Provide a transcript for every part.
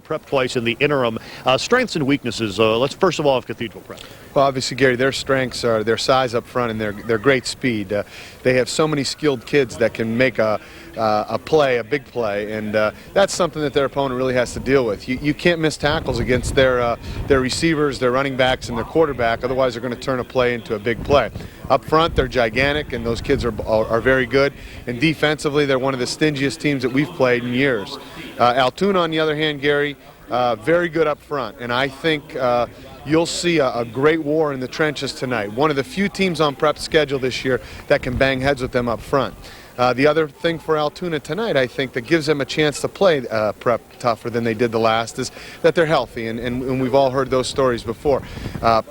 Prep twice in the interim. Strengths and weaknesses. Let's first of all have Cathedral Prep. Well, obviously, Gary, their strengths are their size up front and their great speed. They have so many skilled kids that can make a big play, and that's something that their opponent really has to deal with. You can't miss tackles against their receivers, their running backs, and their quarterback. Otherwise, they're going to turn a play into a big play. Up front, they're gigantic, and those kids are very good. And defensively, they're one of the stingiest teams that we've played in years. Altoona, on the other hand, Gary, very good up front, and I think you'll see a great war in the trenches tonight. One of the few teams on Prep's schedule this year that can bang heads with them up front. The other thing for Altoona tonight, I think, that gives them a chance to play Prep tougher than they did the last is that they're healthy, and we've all heard those stories before.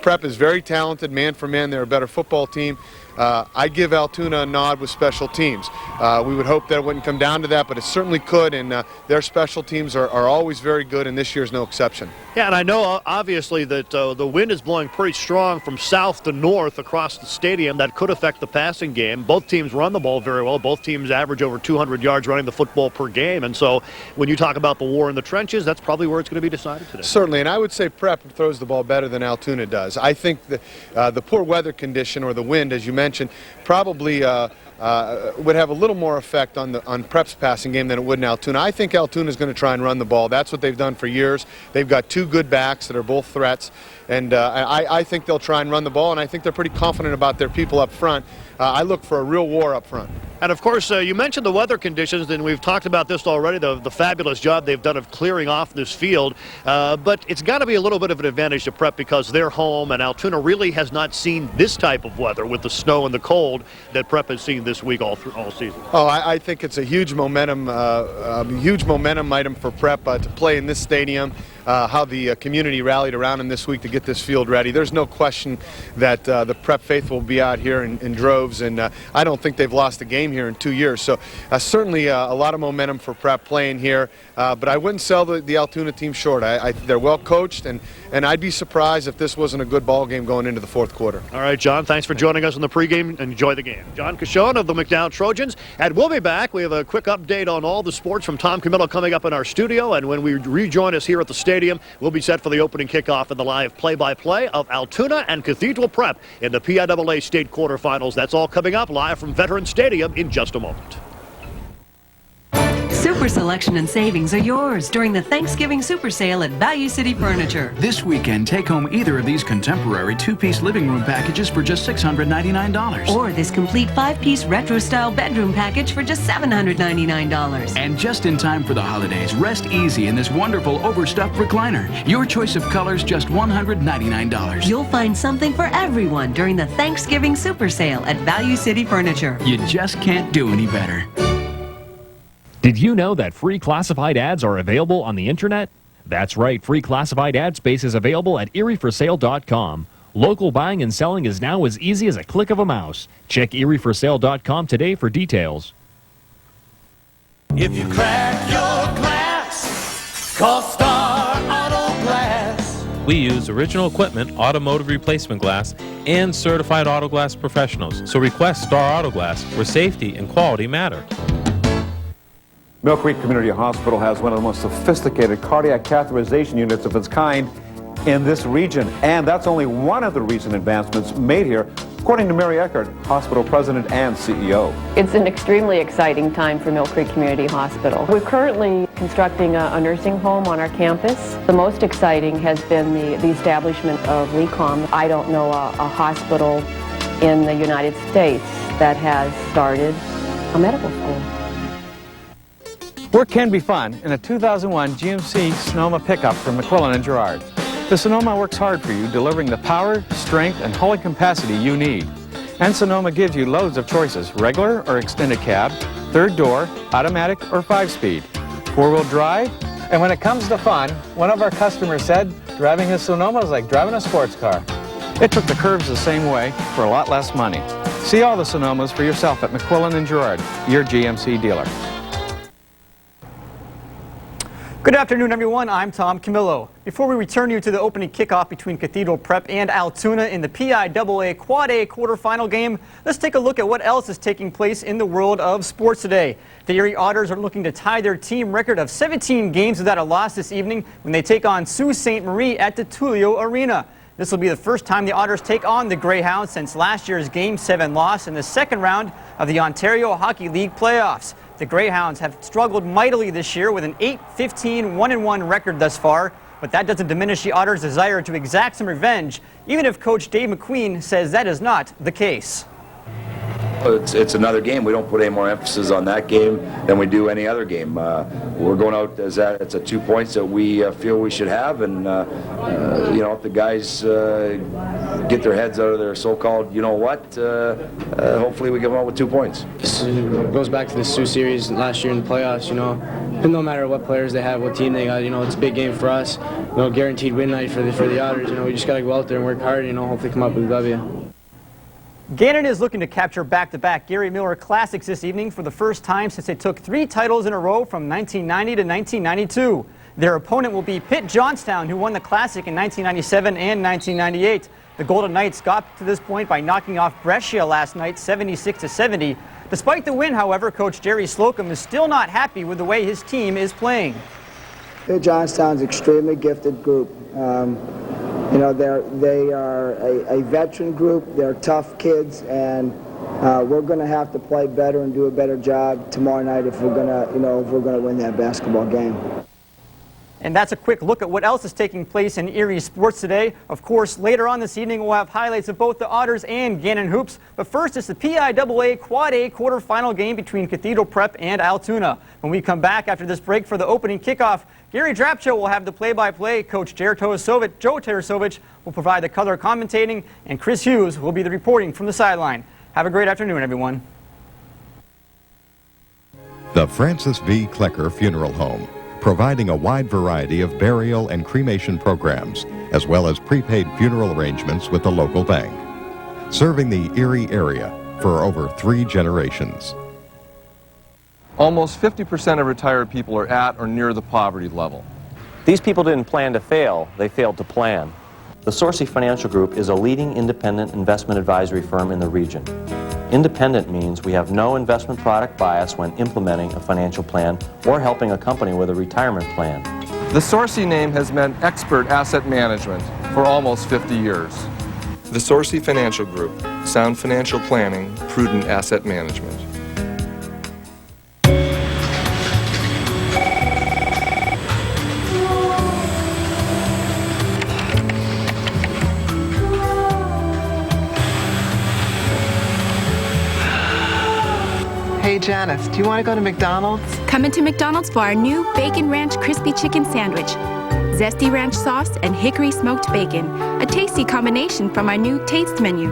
Prep is very talented, man for man. They're a better football team. I give Altoona a nod with special teams. We would hope that it wouldn't come down to that, but it certainly could, and their special teams are always very good, and this year's no exception. Yeah, and I know, obviously, that the wind is blowing pretty strong from south to north across the stadium. That could affect the passing game. Both teams run the ball very well. Both teams average over 200 yards running the football per game, and so when you talk about the war in the trenches, that's probably where it's going to be decided today. Certainly, and I would say Prep throws the ball better than Altoona does. I think the poor weather condition or the wind, as you mentioned, probably would have a little more effect on Prep's passing game than it would in Altoona. I think Altoona is going to try and run the ball. That's what they've done for years. They've got two good backs that are both threats, and I think they'll try and run the ball, and I think they're pretty confident about their people up front. I look for a real war up front. And, of course, you mentioned the weather conditions, and we've talked about this already, the fabulous job they've done of clearing off this field. But it's got to be a little bit of an advantage to Prep because they're home, and Altoona really has not seen this type of weather with the snow and the cold that Prep has seen this week all season. Oh, I think it's a huge momentum item for Prep to play in this stadium. How the community rallied around him this week to get this field ready. There's no question that the Prep faithful will be out here in droves, and I don't think they've lost a game here in 2 years. So certainly a lot of momentum for Prep playing here, but I wouldn't sell the Altoona team short. They're well coached, and I'd be surprised if this wasn't a good ball game going into the fourth quarter. All right, John, thanks for joining us in the pregame. Enjoy the game. John Cashone of the McDowell Trojans, and we'll be back. We have a quick update on all the sports from Tom Camillo coming up in our studio, and when we rejoin us here at the stadium, we'll be set for the opening kickoff and the live play-by-play of Altoona and Cathedral Prep in the PIAA state quarterfinals. That's all coming up live from Veterans Stadium in just a moment. Super selection and savings are yours during the Thanksgiving Super Sale at Value City Furniture. This weekend, take home either of these contemporary two-piece living room packages for just $699. Or this complete 5-piece retro-style bedroom package for just $799. And just in time for the holidays, rest easy in this wonderful overstuffed recliner. Your choice of colors, just $199. You'll find something for everyone during the Thanksgiving Super Sale at Value City Furniture. You just can't do any better. Did you know that free classified ads are available on the internet? That's right, free classified ad space is available at erieforsale.com. Local buying and selling is now as easy as a click of a mouse. Check erieforsale.com today for details. If you crack your glass, call Star Auto Glass. We use original equipment, automotive replacement glass, and certified auto glass professionals. So request Star Auto Glass, where safety and quality matter. Mill Creek Community Hospital has one of the most sophisticated cardiac catheterization units of its kind in this region, and that's only one of the recent advancements made here, according to Mary Eckert, hospital president and CEO. It's an extremely exciting time for Mill Creek Community Hospital. We're currently constructing a nursing home on our campus. The most exciting has been the establishment of LECOM. I don't know a hospital in the United States that has started a medical school. Work can be fun in a 2001 GMC Sonoma pickup from McQuillan and Girard. The Sonoma works hard for you, delivering the power, strength, and hauling capacity you need. And Sonoma gives you loads of choices, regular or extended cab, third door, automatic or 5-speed, four-wheel drive. And when it comes to fun, one of our customers said, driving a Sonoma is like driving a sports car. It took the curves the same way for a lot less money. See all the Sonomas for yourself at McQuillan and Girard, your GMC dealer. Good afternoon, everyone. I'm Tom Camillo. Before we return you to the opening kickoff between Cathedral Prep and Altoona in the PIAA Quad A quarterfinal game, let's take a look at what else is taking place in the world of sports today. The Erie Otters are looking to tie their team record of 17 games without a loss this evening when they take on Sault Ste. Marie at the Tullio Arena. This will be the first time the Otters take on the Greyhounds since last year's Game 7 loss in the second round of the Ontario Hockey League playoffs. The Greyhounds have struggled mightily this year with an 8-15, 1-1 record thus far, but that doesn't diminish the Otters' desire to exact some revenge, even if Coach Dave McQueen says that is not the case. It's another game. We don't put any more emphasis on that game than we do any other game. We're going out as that it's a 2 points that we feel we should have, and you know, if the guys get their heads out of their so-called, you know what, hopefully we come out with 2 points. It goes back to the Sioux series last year in the playoffs. You know, no matter what players they have, what team they got, you know, it's a big game for us. You know, guaranteed win night for the Otters. You know, we just got to go out there and work hard. You know, hopefully come up with a W. Gannon is looking to capture back-to-back Gary Miller Classics this evening for the first time since they took 3 titles in a row from 1990 to 1992. Their opponent will be Pitt Johnstown, who won the Classic in 1997 and 1998. The Golden Knights got to this point by knocking off Brescia last night 76-70. Despite the win, however, Coach Jerry Slocum is still not happy with the way his team is playing. Pitt Johnstown's an extremely gifted group. You know, they are a veteran group. They're tough kids, and we're going to have to play better and do a better job tomorrow night if we're going to, you know, if we're going to win that basketball game. And that's a quick look at what else is taking place in Erie sports today. Of course, later on this evening, we'll have highlights of both the Otters and Gannon hoops. But first, it's the PIAA Quad A quarterfinal game between Cathedral Prep and Altoona. When we come back after this break for the opening kickoff, Gary Drapcho will have the play-by-play. Coach Joe Tarasovich will provide the color commentating, and Chris Hughes will be the reporting from the sideline. Have a great afternoon, everyone. The Francis V. Klecker Funeral Home, providing a wide variety of burial and cremation programs, as well as prepaid funeral arrangements with the local bank. Serving the Erie area for over 3 generations. Almost 50% of retired people are at or near the poverty level. These people didn't plan to fail, they failed to plan. The Sorcy Financial Group is a leading independent investment advisory firm in the region. Independent means we have no investment product bias when implementing a financial plan or helping a company with a retirement plan. The Sorcy name has meant expert asset management for almost 50 years. The Sorcy Financial Group, sound financial planning, prudent asset management. Hey Janice, do you want to go to McDonald's? Come into McDonald's for our new Bacon Ranch Crispy Chicken Sandwich. Zesty ranch sauce and hickory smoked bacon. A tasty combination from our new taste menu.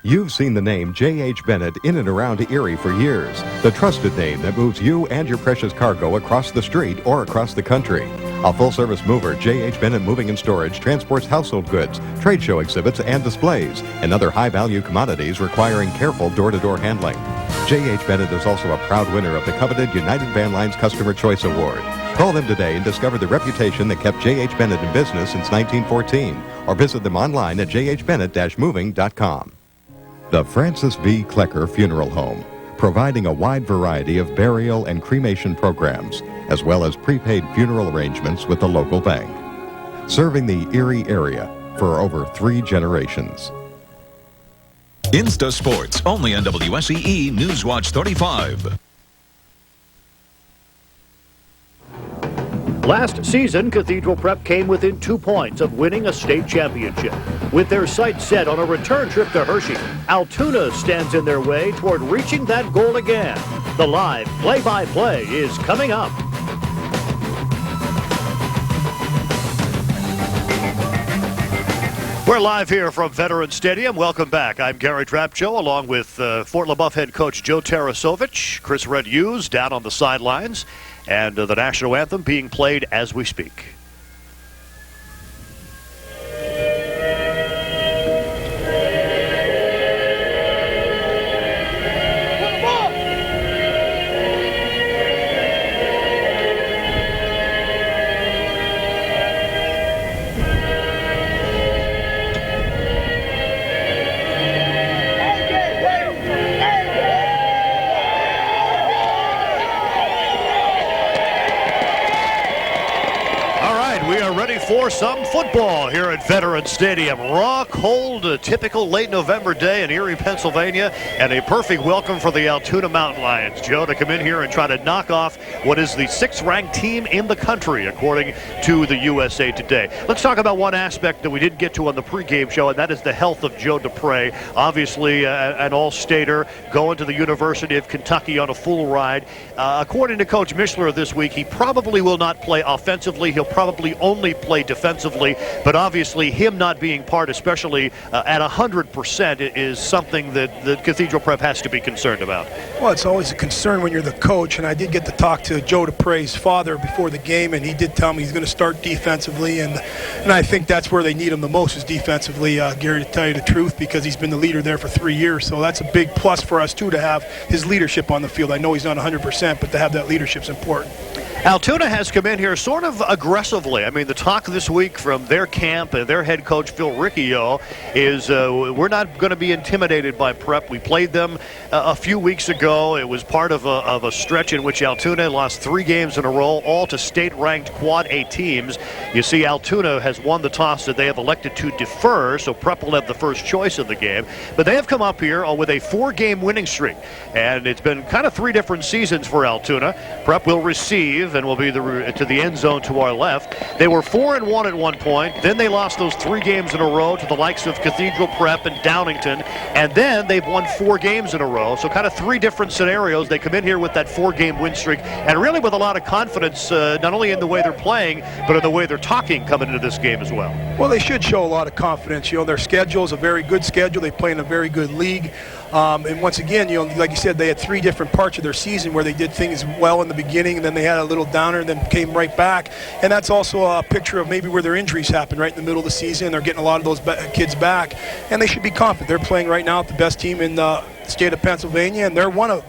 You've seen the name J.H. Bennett in and around Erie for years. The trusted name that moves you and your precious cargo across the street or across the country. A full-service mover, J.H. Bennett Moving and Storage transports household goods, trade show exhibits and displays, and other high-value commodities requiring careful door-to-door handling. J.H. Bennett is also a proud winner of the coveted United Van Lines Customer Choice Award. Call them today and discover the reputation that kept J.H. Bennett in business since 1914, or visit them online at jhbennett-moving.com. The Francis V. Klecker Funeral Home, providing a wide variety of burial and cremation programs, as well as prepaid funeral arrangements with the local bank. Serving the Erie area for over 3 generations. Insta Sports, only on WSEE Newswatch 35. Last season, Cathedral Prep came within 2 points of winning a state championship. With their sights set on a return trip to Hershey, Altoona stands in their way toward reaching that goal again. The live play-by-play is coming up. We're live here from Veterans Stadium. Welcome back. I'm Gary Drapcho, along with Fort LaBeouf head coach Joe Tarasovich, Chris Red Hughes down on the sidelines, and the national anthem being played as we speak. we are ready for some football here at Veterans Stadium. Raw, cold, a typical late November day in Erie, Pennsylvania, and a perfect welcome for the Altoona Mountain Lions, Joe, to come in here and try to knock off what is the 6th-ranked team in the country, according to the USA Today. Let's talk about one aspect that we didn't get to on the pregame show, and that is the health of Joe Dupre. Obviously, an all-stater, going to the University of Kentucky on a full ride. According to Coach Mishler this week, he probably will not play offensively. He'll probably only play defensively, but obviously him not being part, especially at 100%, is something that the Cathedral Prep has to be concerned about. Well, it's always a concern when you're the coach, and I did get to talk to Joe Dupre's father before the game, and he did tell me he's going to start defensively, and I think that's where they need him the most, is defensively, Gary, to tell you the truth, because he's been the leader there for 3 years, so that's a big plus for us, too, to have his leadership on the field. I know he's not 100%, but to have that leadership is important. Altoona has come in here sort of aggressively. I mean, the talk this week from their camp and their head coach, Phil Riccio, is we're not going to be intimidated by Prep. We played them a few weeks ago. It was part of a stretch in which Altoona lost 3 games in a row, all to state-ranked Quad A teams. You see, Altoona has won the toss that they have elected to defer, so Prep will have the first choice of the game. But they have come up here with a 4-game winning streak, and it's been kind of 3 different seasons for Altoona. Prep will receive and will be to the end zone to our left. They were 4-1 at one point. Then they lost those 3 games in a row to the likes of Cathedral Prep and Downington. And then they've won 4 games in a row. So kind of 3 different scenarios. They come in here with that 4-game win streak and really with a lot of confidence, not only in the way they're playing, but in the way they're talking coming into this game as well. Well, they should show a lot of confidence. You know, their schedule is a very good schedule. They play in a very good league. And once again, you know, like you said, they had 3 different parts of their season where they did things well in the beginning, and then they had a little downer, and then came right back. And that's also a picture of maybe where their injuries happened right in the middle of the season. They're getting a lot of those kids back, and they should be confident. They're playing right now at the best team in the state of Pennsylvania, and they're one of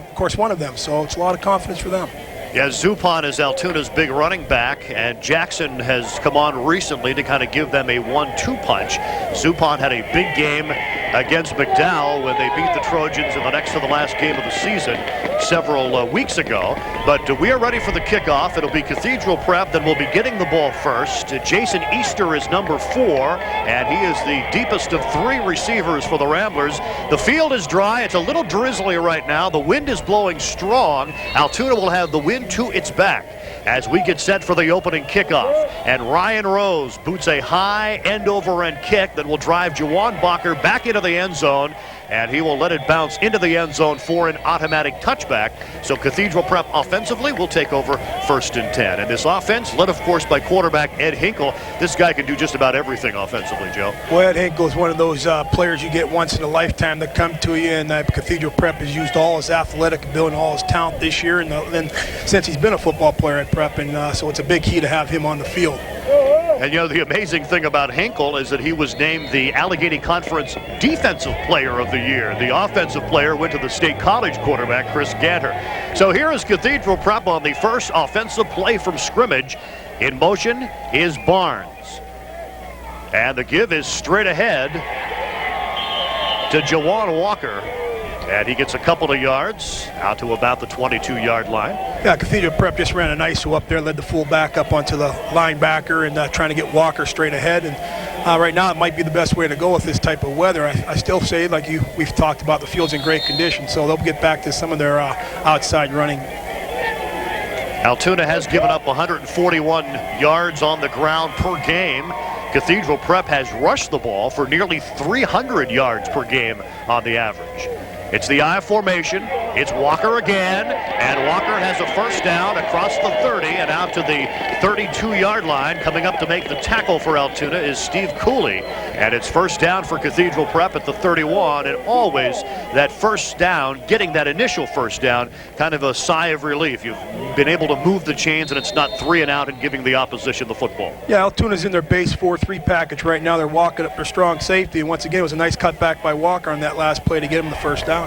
them. So it's a lot of confidence for them. Yeah, Zupon is Altoona's big running back, and Jackson has come on recently to kind of give them a 1-2 punch. Zupon had a big game against McDowell when they beat the Trojans in the next to the last game of the season several weeks ago. But we are ready for the kickoff. It'll be Cathedral Prep that will be getting the ball first. Jason Easter is number 4, and he is the deepest of 3 receivers for the Ramblers. The field is dry. It's a little drizzly right now. The wind is blowing strong. Altoona will have the wind to its back as we get set for the opening kickoff. And Ryan Rose boots a high end-over-end kick that will drive Jawan Bacher back into the end zone, and he will let it bounce into the end zone for an automatic touchback. So Cathedral Prep offensively will take over 1st and 10. And this offense, led of course by quarterback Ed Hinkle. This guy can do just about everything offensively, Joe. Well, Ed Hinkle is one of those players you get once in a lifetime that come to you, and Cathedral Prep has used all his athletic ability and all his talent this year, and then since he's been a football player at Prep, and so it's a big key to have him on the field. And you know, the amazing thing about Hinkle is that he was named the Allegheny Conference Defensive Player of the Year. The offensive player went to the State College quarterback, Chris Ganter. So here is Cathedral Prep on the first offensive play from scrimmage. In motion is Barnes. And the give is straight ahead to Jawan Walker. And he gets a couple of yards out to about the 22-yard line. Yeah, Cathedral Prep just ran an ISO up there, led the fullback up onto the linebacker, and trying to get Walker straight ahead. And right now it might be the best way to go with this type of weather. I still say, like we've talked about, the field's in great condition, so they'll get back to some of their outside running. Altoona has given up 141 yards on the ground per game. Cathedral Prep has rushed the ball for nearly 300 yards per game on the average. It's the I formation. It's Walker again, and Walker has a first down across the 30 and out to the 32-yard line. Coming up to make the tackle for Altoona is Steve Cooley, and it's first down for Cathedral Prep at the 31. And always that first down, getting that initial first down, kind of a sigh of relief. You've been able to move the chains, and it's not 3 and out and giving the opposition the football. Yeah, Altoona's in their base 4-3 package right now. They're walking up their strong safety, and once again it was a nice cutback by Walker on that last play to get him the first down.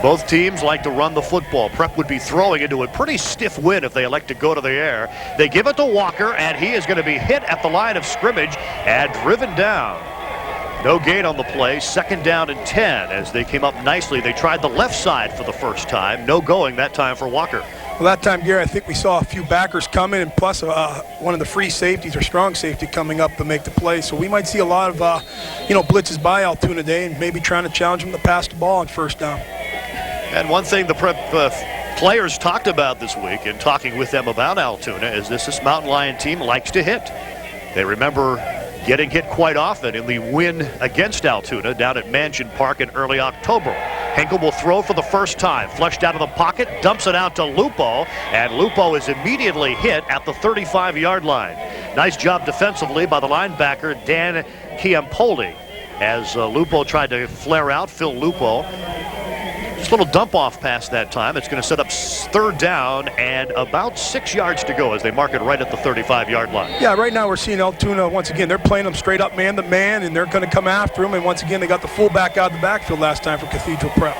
Both teams like to run the football. Prep would be throwing into a pretty stiff wind if they elect to go to the air. They give it to Walker, and he is going to be hit at the line of scrimmage and driven down. No gain on the play. 2nd down and 10 as they came up nicely. They tried the left side for the first time. No going that time for Walker. Well, that time, Gary, I think we saw a few backers coming, and plus one of the free safeties or strong safety coming up to make the play. So we might see a lot of, blitzes by Altoona today, and maybe trying to challenge them to pass the ball on first down. And one thing the Prep players talked about this week in talking with them about Altoona is this Mountain Lion team likes to hit. They remember getting hit quite often in the win against Altoona down at Mansion Park in early October. Henkel will throw for the first time. Flushed out of the pocket, dumps it out to Lupo, and Lupo is immediately hit at the 35-yard line. Nice job defensively by the linebacker, Dan Chiampoli, as Lupo tried to flare out, Phil Lupo. Just a little dump-off pass that time. It's going to set up third down and about 6 yards to go as they mark it right at the 35-yard line. Yeah, right now we're seeing Altoona, once again, they're playing them straight up man-to-man, and they're going to come after them. And once again, they got the fullback out of the backfield last time for Cathedral Prep.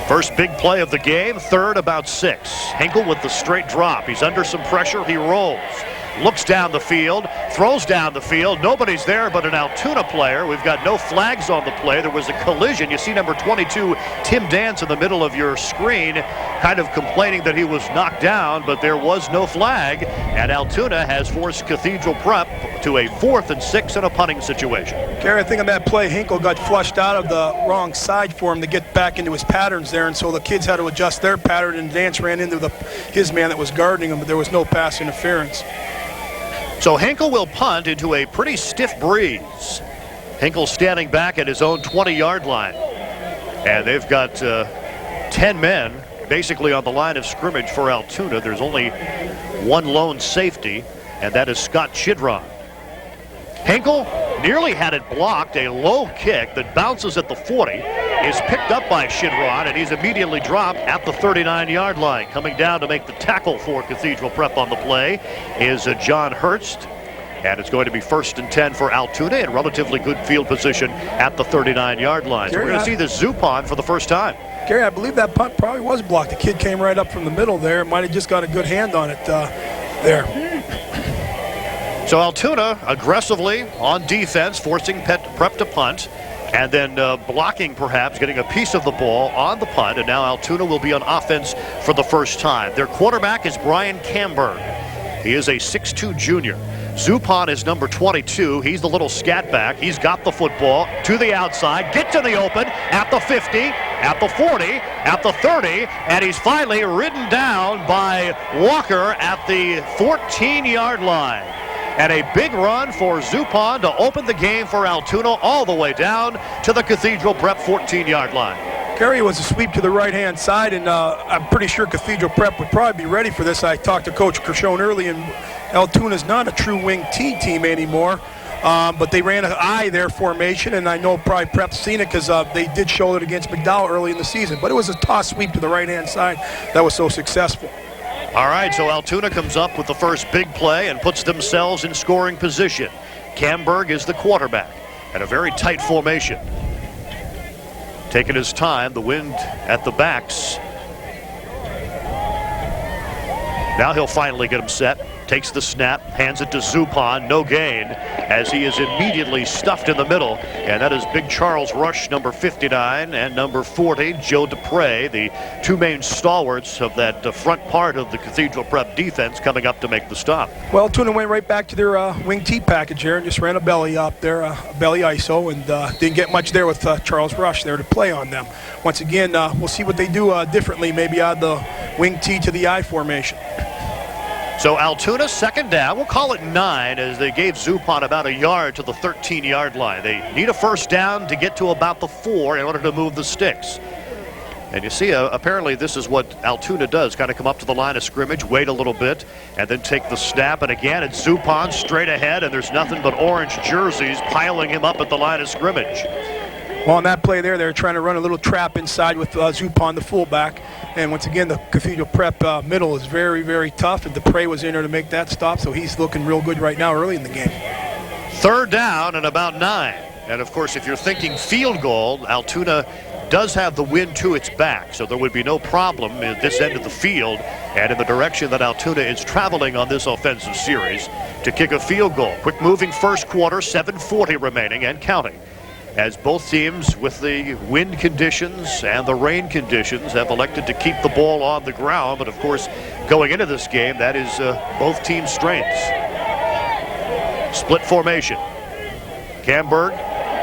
First big play of the game, third about 6. Henkel with the straight drop. He's under some pressure. He rolls. Looks down the field, throws down the field. Nobody's there but an Altoona player. We've got no flags on the play. There was a collision. You see number 22, Tim Dance, in the middle of your screen, kind of complaining that he was knocked down, but there was no flag. And Altoona has forced Cathedral Prep to a 4th and 6 in a punting situation. Gary, I think on that play, Henkel got flushed out of the wrong side for him to get back into his patterns there, and so the kids had to adjust their pattern, and Dance ran into his man that was guarding him, but there was no pass interference. So Henkel will punt into a pretty stiff breeze. Henkel standing back at his own 20-yard line. And they've got 10 men basically on the line of scrimmage for Altoona. There's only one lone safety, and that is Scott Chidron. Henkel nearly had it blocked. A low kick that bounces at the 40 is picked up by Chidron, and he's immediately dropped at the 39-yard line. Coming down to make the tackle for Cathedral Prep on the play is John Hurst, and it's going to be 1st and 10 for Altoona in relatively good field position at the 39-yard line. So we're going to see the Zupon for the first time. Gary, I believe that punt probably was blocked. The kid came right up from the middle there. Might have just got a good hand on it there. So Altoona aggressively on defense, forcing Prep to punt, and then blocking perhaps, getting a piece of the ball on the punt, and now Altoona will be on offense for the first time. Their quarterback is Brian Camberg. He is a 6'2 junior. Zupon is number 22. He's the little scat back. He's got the football to the outside, gets in the open at the 50, at the 40, at the 30, and he's finally ridden down by Walker at the 14-yard line. And a big run for Zupon to open the game for Altoona all the way down to the Cathedral Prep 14-yard line. Gary, was a sweep to the right-hand side, and I'm pretty sure Cathedral Prep would probably be ready for this. I talked to Coach Kershone early, and Altoona's not a true wing T team anymore, but they ran an I there formation, and I know probably Prep's seen it because they did show it against McDowell early in the season. But it was a toss sweep to the right-hand side that was so successful. All right, so Altoona comes up with the first big play and puts themselves in scoring position. Camberg is the quarterback and a very tight formation. Taking his time, the wind at the backs. Now he'll finally get him set. Takes the snap, hands it to Zupon, no gain, as he is immediately stuffed in the middle. And that is Big Charles Rush, number 59, and number 40, Joe Dupre, the two main stalwarts of that front part of the Cathedral Prep defense, coming up to make the stop. Well, Altoona went right back to their wing T package here and just ran a belly up there, a belly ISO, and didn't get much there with Charles Rush there to play on them. Once again, we'll see what they do differently, maybe out of the wing T to the I formation. So Altoona, second down. We'll call it 9 as they gave Zupon about a yard to the 13-yard line. They need a first down to get to about the 4 in order to move the sticks. And you see, apparently this is what Altoona does, kind of come up to the line of scrimmage, wait a little bit, and then take the snap. And again, it's Zupon straight ahead, and there's nothing but orange jerseys piling him up at the line of scrimmage. Well, on that play there, they're trying to run a little trap inside with Zupon, the fullback. And once again, the Cathedral Prep middle is very, very tough, and Dupre was in there to make that stop, so he's looking real good right now early in the game. Third down and about 9. And, of course, if you're thinking field goal, Altoona does have the wind to its back, so there would be no problem at this end of the field and in the direction that Altoona is traveling on this offensive series to kick a field goal. Quick moving first quarter, 7:40 remaining and counting. as both teams, with the wind conditions and the rain conditions, have elected to keep the ball on the ground. But of course, going into this game, that is both teams' strengths. Split formation. Camberg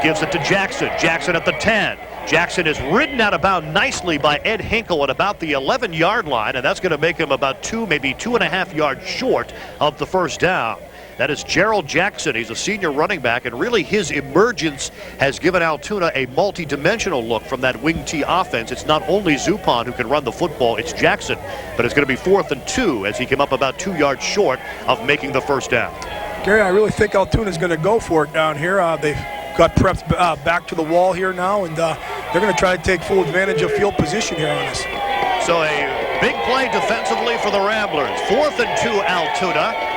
gives it to Jackson. Jackson at the 10. Jackson is ridden out of bounds nicely by Ed Hinkle at about the 11-yard line, and that's going to make him about 2, maybe 2.5 yards short of the first down. That is Gerald Jackson. He's a senior running back, and really his emergence has given Altoona a multi-dimensional look from that wing T offense. It's not only Zupan who can run the football, it's Jackson. But it's going to be 4th and 2 as he came up about 2 yards short of making the first down. Gary, I really think Altoona's going to go for it down here. They've got Prep back to the wall here now, and they're going to try to take full advantage of field position here on us. So a big play defensively for the Ramblers. 4th and 2 Altoona.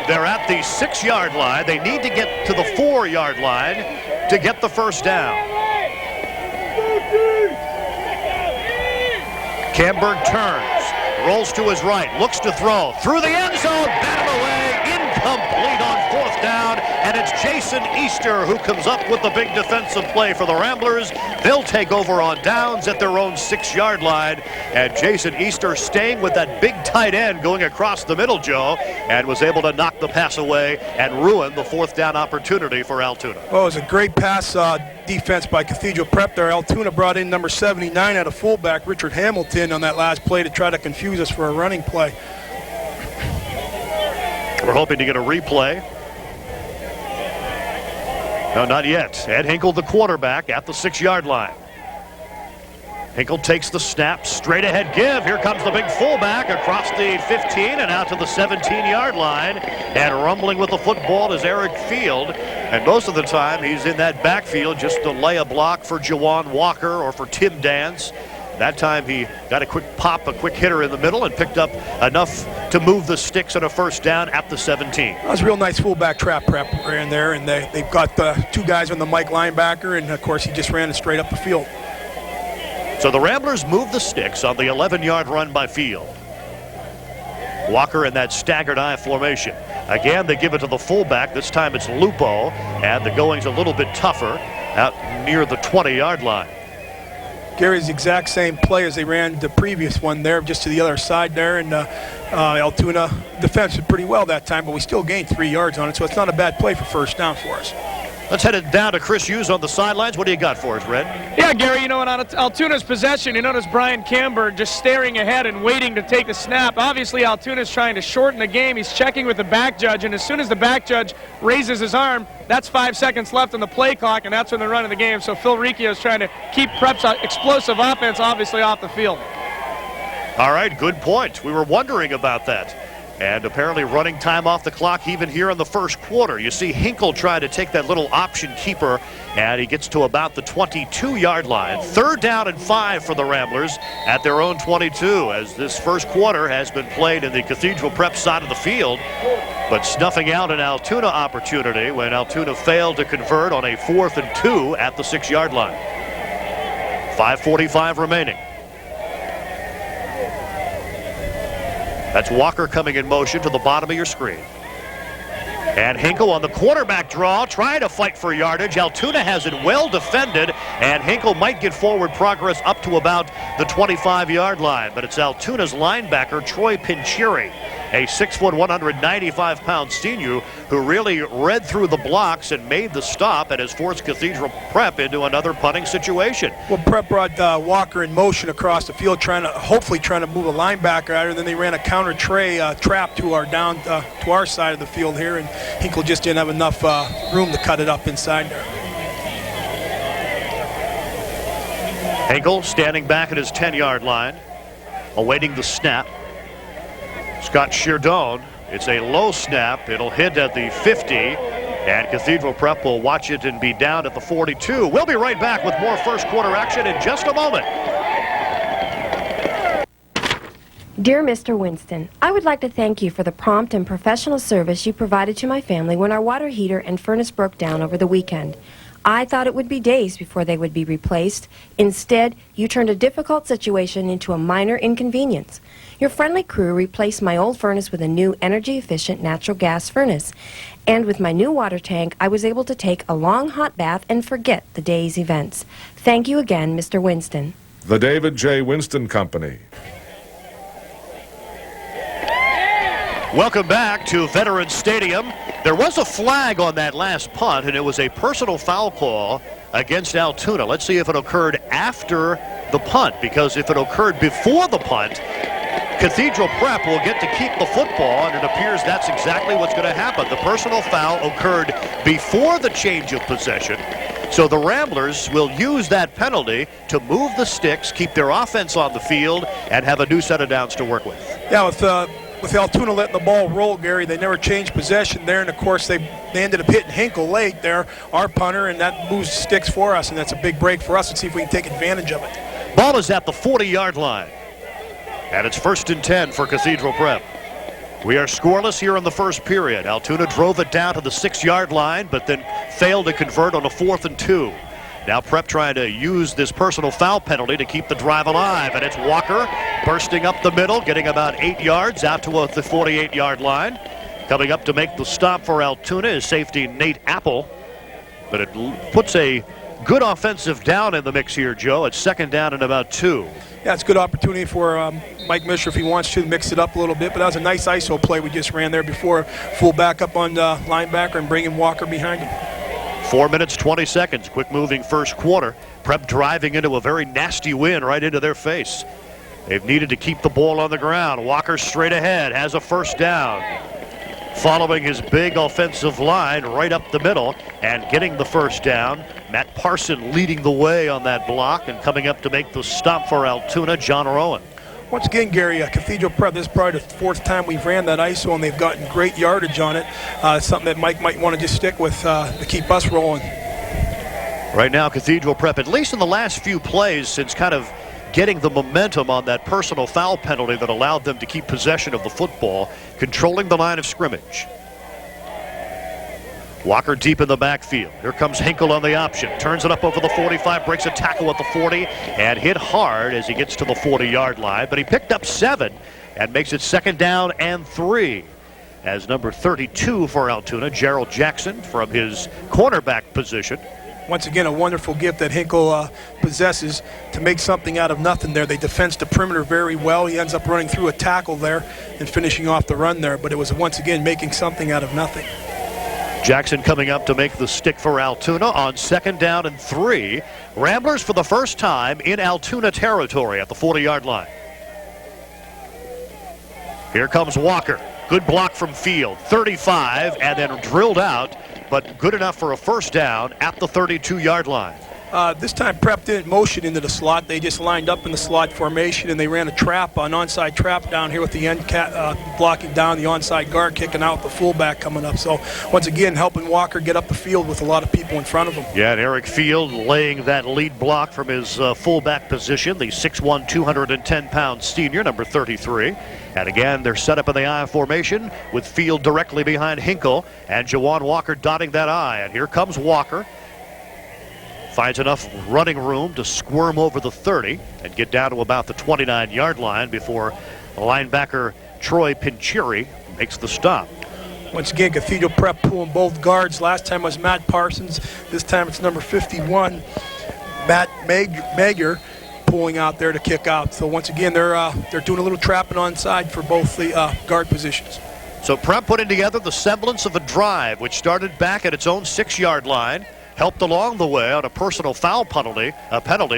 They're at the 6-yard line. They need to get to the 4-yard line to get the first down. Camberg turns, rolls to his right, looks to throw, through the end zone, batted away, incomplete on 4th down, and it's Jason Easter who comes up with the big defensive play for the Ramblers. They'll take over on downs at their own 6-yard line, and Jason Easter staying with that big tight end going across the middle, Joe, and was able to knock the pass away and ruin the 4th down opportunity for Altoona. Well, it was a great pass defense by Cathedral Prep there. Altoona brought in number 79 at a fullback, Richard Hamilton, on that last play to try to confuse us for a running play. We're hoping to get a replay. No, not yet. Ed Hinkle, the quarterback, at the 6-yard line. Hinkle takes the snap, straight ahead give. Here comes the big fullback across the 15 and out to the 17-yard line. And rumbling with the football is Eric Field. And most of the time he's in that backfield just to lay a block for Jawan Walker or for Tim Dance. That time he got a quick pop, a quick hitter in the middle, and picked up enough to move the sticks on a first down at the 17. That was a real nice fullback trap prep ran there, and they've got the 2 guys on the Mike linebacker, and of course he just ran it straight up the field. So the Ramblers move the sticks on the 11-yard run by Field. Walker in that staggered I formation. Again, they give it to the fullback. This time it's Lupo, and the going's a little bit tougher out near the 20-yard line. Gary's the exact same play as they ran the previous one there, just to the other side there, and Altoona defended pretty well that time, but we still gained 3 yards on it, so it's not a bad play for first down for us. Let's head it down to Chris Hughes on the sidelines. What do you got for us, Red? Yeah, Gary, you know, on Altoona's possession, you notice Brian Camberg just staring ahead and waiting to take the snap. Obviously, Altoona's trying to shorten the game. He's checking with the back judge, and as soon as the back judge raises his arm, that's 5 seconds left on the play clock, and that's when they're running the game. So Phil Ricchio is trying to keep Prep's explosive offense, obviously, off the field. All right, good point. We were wondering about that. And apparently running time off the clock even here in the first quarter. You see Hinkle trying to take that little option keeper, and he gets to about the 22-yard line. 3rd down and 5 for the Ramblers at their own 22, as this first quarter has been played in the Cathedral Prep side of the field, but snuffing out an Altoona opportunity when Altoona failed to convert on a 4th and 2 at the 6-yard line. 5:45 remaining. That's Walker coming in motion to the bottom of your screen. And Hinkle on the quarterback draw, trying to fight for yardage. Altoona has it well defended, and Hinkle might get forward progress up to about the 25-yard line. But it's Altoona's linebacker, Troy Pincheri, a 6', 195-pound senior who really read through the blocks and made the stop and has forced Cathedral Prep into another punting situation. Well, Prep brought Walker in motion across the field, hopefully trying to move a linebacker out, and then they ran a counter trap to our side of the field here, and Hinkle just didn't have enough room to cut it up inside there. Hinkle standing back at his 10-yard line, awaiting the snap. Scott Sheardone, it's a low snap. It'll hit at the 50, and Cathedral Prep will watch it and be down at the 42. We'll be right back with more first quarter action in just a moment. Dear Mr. Winston, I would like to thank you for the prompt and professional service you provided to my family when our water heater and furnace broke down over the weekend. I thought it would be days before they would be replaced. Instead, you turned a difficult situation into a minor inconvenience. Your friendly crew replaced my old furnace with a new energy-efficient natural gas furnace. And with my new water tank, I was able to take a long hot bath and forget the day's events. Thank you again, Mr. Winston. The David J. Winston Company. Welcome back to Veterans Stadium. There was a flag on that last punt, and it was a personal foul call against Altoona. Let's see if it occurred after the punt, because if it occurred before the punt, Cathedral Prep will get to keep the football, and it appears that's exactly what's going to happen. The personal foul occurred before the change of possession, so the Ramblers will use that penalty to move the sticks, keep their offense on the field, and have a new set of downs to work with. Yeah, with Altoona letting the ball roll, Gary, they never changed possession there, and of course they ended up hitting Hinkle late there, our punter, and that moves sticks for us, and that's a big break for us. Let's see if we can take advantage of it. Ball is at the 40-yard line, and it's 1st and 10 for Cathedral Prep. We are scoreless here in the first period. Altoona drove it down to the 6-yard line, but then failed to convert on a 4th and 2. Now Prep trying to use this personal foul penalty to keep the drive alive, and it's Walker bursting up the middle, getting about 8 yards out to the 48-yard line. Coming up to make the stop for Altoona is safety Nate Apple, but it puts a good offensive down in the mix here, Joe. It's 2nd down and about 2. Yeah, it's a good opportunity for Mike Misher if he wants to mix it up a little bit, but that was a nice ISO play we just ran there before. Full back up on the linebacker and bringing Walker behind him. 4 minutes, 20 seconds. Quick moving first quarter. Prep driving into a very nasty win right into their face. They've needed to keep the ball on the ground. Walker straight ahead, has a 1st down. Following his big offensive line right up the middle and getting the 1st down. Matt Parson leading the way on that block, and coming up to make the stop for Altoona, John Rowan. Once again, Gary, Cathedral Prep, this is probably the 4th time we've ran that ISO, and they've gotten great yardage on it. Something that Mike might want to just stick with to keep us rolling. Right now, Cathedral Prep, at least in the last few plays, since kind of getting the momentum on that personal foul penalty that allowed them to keep possession of the football, controlling the line of scrimmage. Walker deep in the backfield. Here comes Hinkle on the option. Turns it up over the 45, breaks a tackle at the 40, and hit hard as he gets to the 40-yard line. But he picked up 7 and makes it 2nd down and 3. As number 32 for Altoona, Gerald Jackson, from his cornerback position. Once again, a wonderful gift that Hinkle possesses to make something out of nothing there. They defense the perimeter very well. He ends up running through a tackle there and finishing off the run there. But it was, once again, making something out of nothing. Jackson coming up to make the stick for Altoona on 2nd down and 3. Ramblers for the first time in Altoona territory at the 40-yard line. Here comes Walker. Good block from Field. 35, and then drilled out, but good enough for a 1st down at the 32-yard line. This time Prep didn't motion into the slot. They just lined up in the slot formation, and they ran a trap, an onside trap down here with the end blocking down the onside guard, kicking out the fullback coming up. So once again, helping Walker get up the field with a lot of people in front of him. Yeah, and Eric Field laying that lead block from his fullback position, the 6'1", 210-pound senior, number 33. And again, they're set up in the I formation with Field directly behind Hinkle and Jawan Walker dotting that I. And here comes Walker. Finds enough running room to squirm over the 30 and get down to about the 29-yard line before linebacker Troy Pincheri makes the stop. Once again, Cathedral Prep pulling both guards. Last time was Matt Parsons. This time it's number 51, Matt Magyar, pulling out there to kick out. So once again, they're doing a little trapping onside for both the guard positions. So Prep putting together the semblance of a drive, which started back at its own 6-yard line. Helped along the way on a personal foul penalty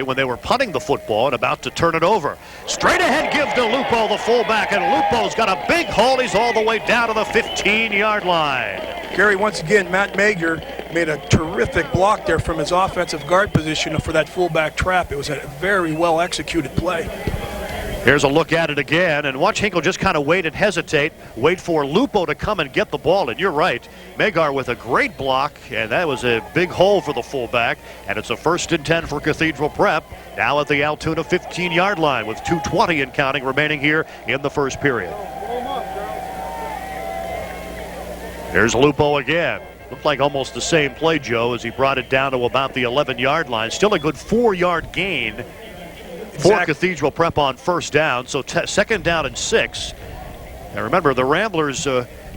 when they were punting the football and about to turn it over. Straight ahead give to Lupo, the fullback, and Lupo's got a big hole. He's all the way down to the 15-yard line. Gary, once again, Matt Magyar made a terrific block there from his offensive guard position for that fullback trap. It was a very well executed play. Here's a look at it again, and watch Hinkle just kind of wait and hesitate, wait for Lupo to come and get the ball, and you're right. Magyar with a great block, and that was a big hole for the fullback, and it's a 1st and 10 for Cathedral Prep, now at the Altoona 15-yard line with 2:20 and counting remaining here in the first period. Here's Lupo again. Looked like almost the same play, Joe, as he brought it down to about the 11-yard line. Still a good 4-yard gain for Cathedral Prep on first down. So second down and 6. And remember, the Ramblers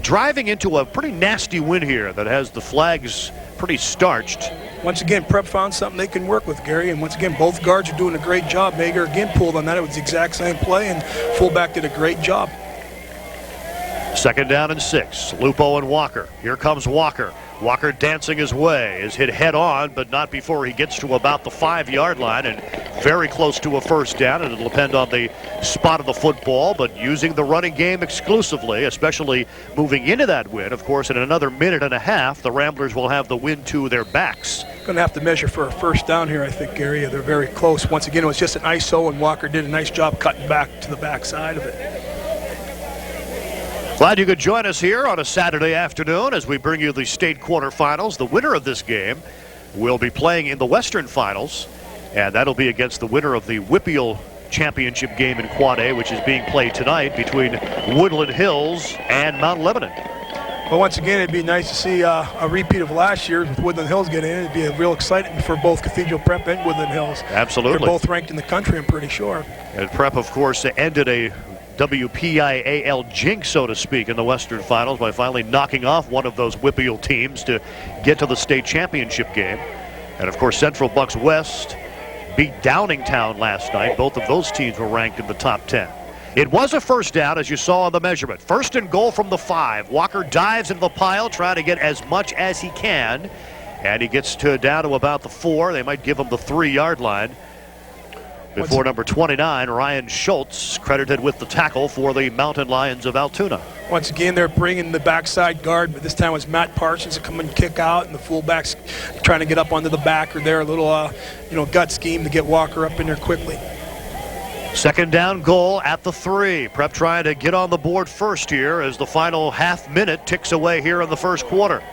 driving into a pretty nasty win here that has the flags pretty starched. Once again, Prep found something they can work with, Gary. And once again, both guards are doing a great job. Mager again pulled on that. It was the exact same play, and fullback did a great job. Second down and 6. Lupo and Walker. Here comes Walker. Walker dancing his way, is hit head on, but not before he gets to about the 5-yard line, and very close to a first down. And it'll depend on the spot of the football, but using the running game exclusively, especially moving into that win. Of course, in another minute and a half, the Ramblers will have the win to their backs. Going to have to measure for a first down here, I think, Gary. They're very close. Once again, it was just an ISO, and Walker did a nice job cutting back to the backside of it. Glad you could join us here on a Saturday afternoon as we bring you the state quarterfinals. The winner of this game will be playing in the Western Finals, and that'll be against the winner of the WPIAL Championship game in Quad A, which is being played tonight between Woodland Hills and Mount Lebanon. Well, once again, it'd be nice to see a repeat of last year with Woodland Hills getting in. It'd be a real excitement for both Cathedral Prep and Woodland Hills. Absolutely. They're both ranked in the country, I'm pretty sure. And Prep, of course, ended a WPIAL jinx, so to speak, in the Western Finals by finally knocking off one of those WPIAL teams to get to the state championship game. And of course, Central Bucks West beat Downingtown last night. Both of those teams were ranked in the top 10. It was a first down, as you saw on the measurement. First and goal from the 5. Walker dives into the pile, trying to get as much as he can. And he gets down to about the 4. They might give him the 3-yard line. Before number 29, Ryan Schultz, credited with the tackle for the Mountain Lions of Altoona. Once again, they're bringing the backside guard, but this time it was Matt Parsons to come and kick out, and the fullbacks trying to get up onto the back, or there a little, gut scheme to get Walker up in there quickly. Second down goal at the 3. Prep trying to get on the board first here as the final half minute ticks away here in the first quarter.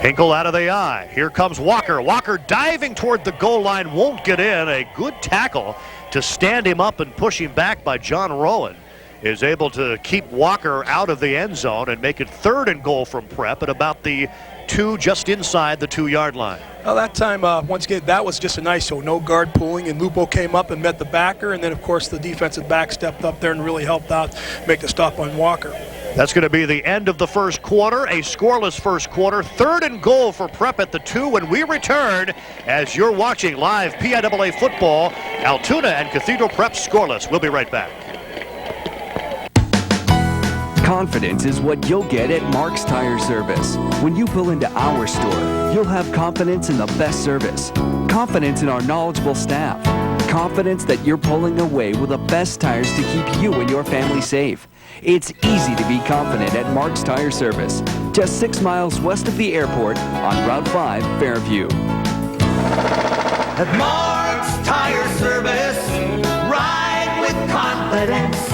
Hinkle out of the eye. Here comes Walker. Walker diving toward the goal line, won't get in. A good tackle to stand him up and push him back by John Rowan is able to keep Walker out of the end zone and make it third and goal from Prep at about the 2, just inside the 2-yard line. Well, that time, once again, that was just a nice, so no guard pulling, and Lupo came up and met the backer, and then, of course, the defensive back stepped up there and really helped out make the stop on Walker. That's going to be the end of the first quarter, a scoreless first quarter. Third and goal for Prep at the 2 when we return as you're watching live PIAA football. Altoona and Cathedral Prep scoreless. We'll be right back. Confidence is what you'll get at Mark's Tire Service. When you pull into our store, you'll have confidence in the best service, confidence in our knowledgeable staff, confidence that you're pulling away with the best tires to keep you and your family safe. It's easy to be confident at Mark's Tire Service, just 6 miles west of the airport on Route 5, Fairview. At Mark's Tire Service, ride with confidence.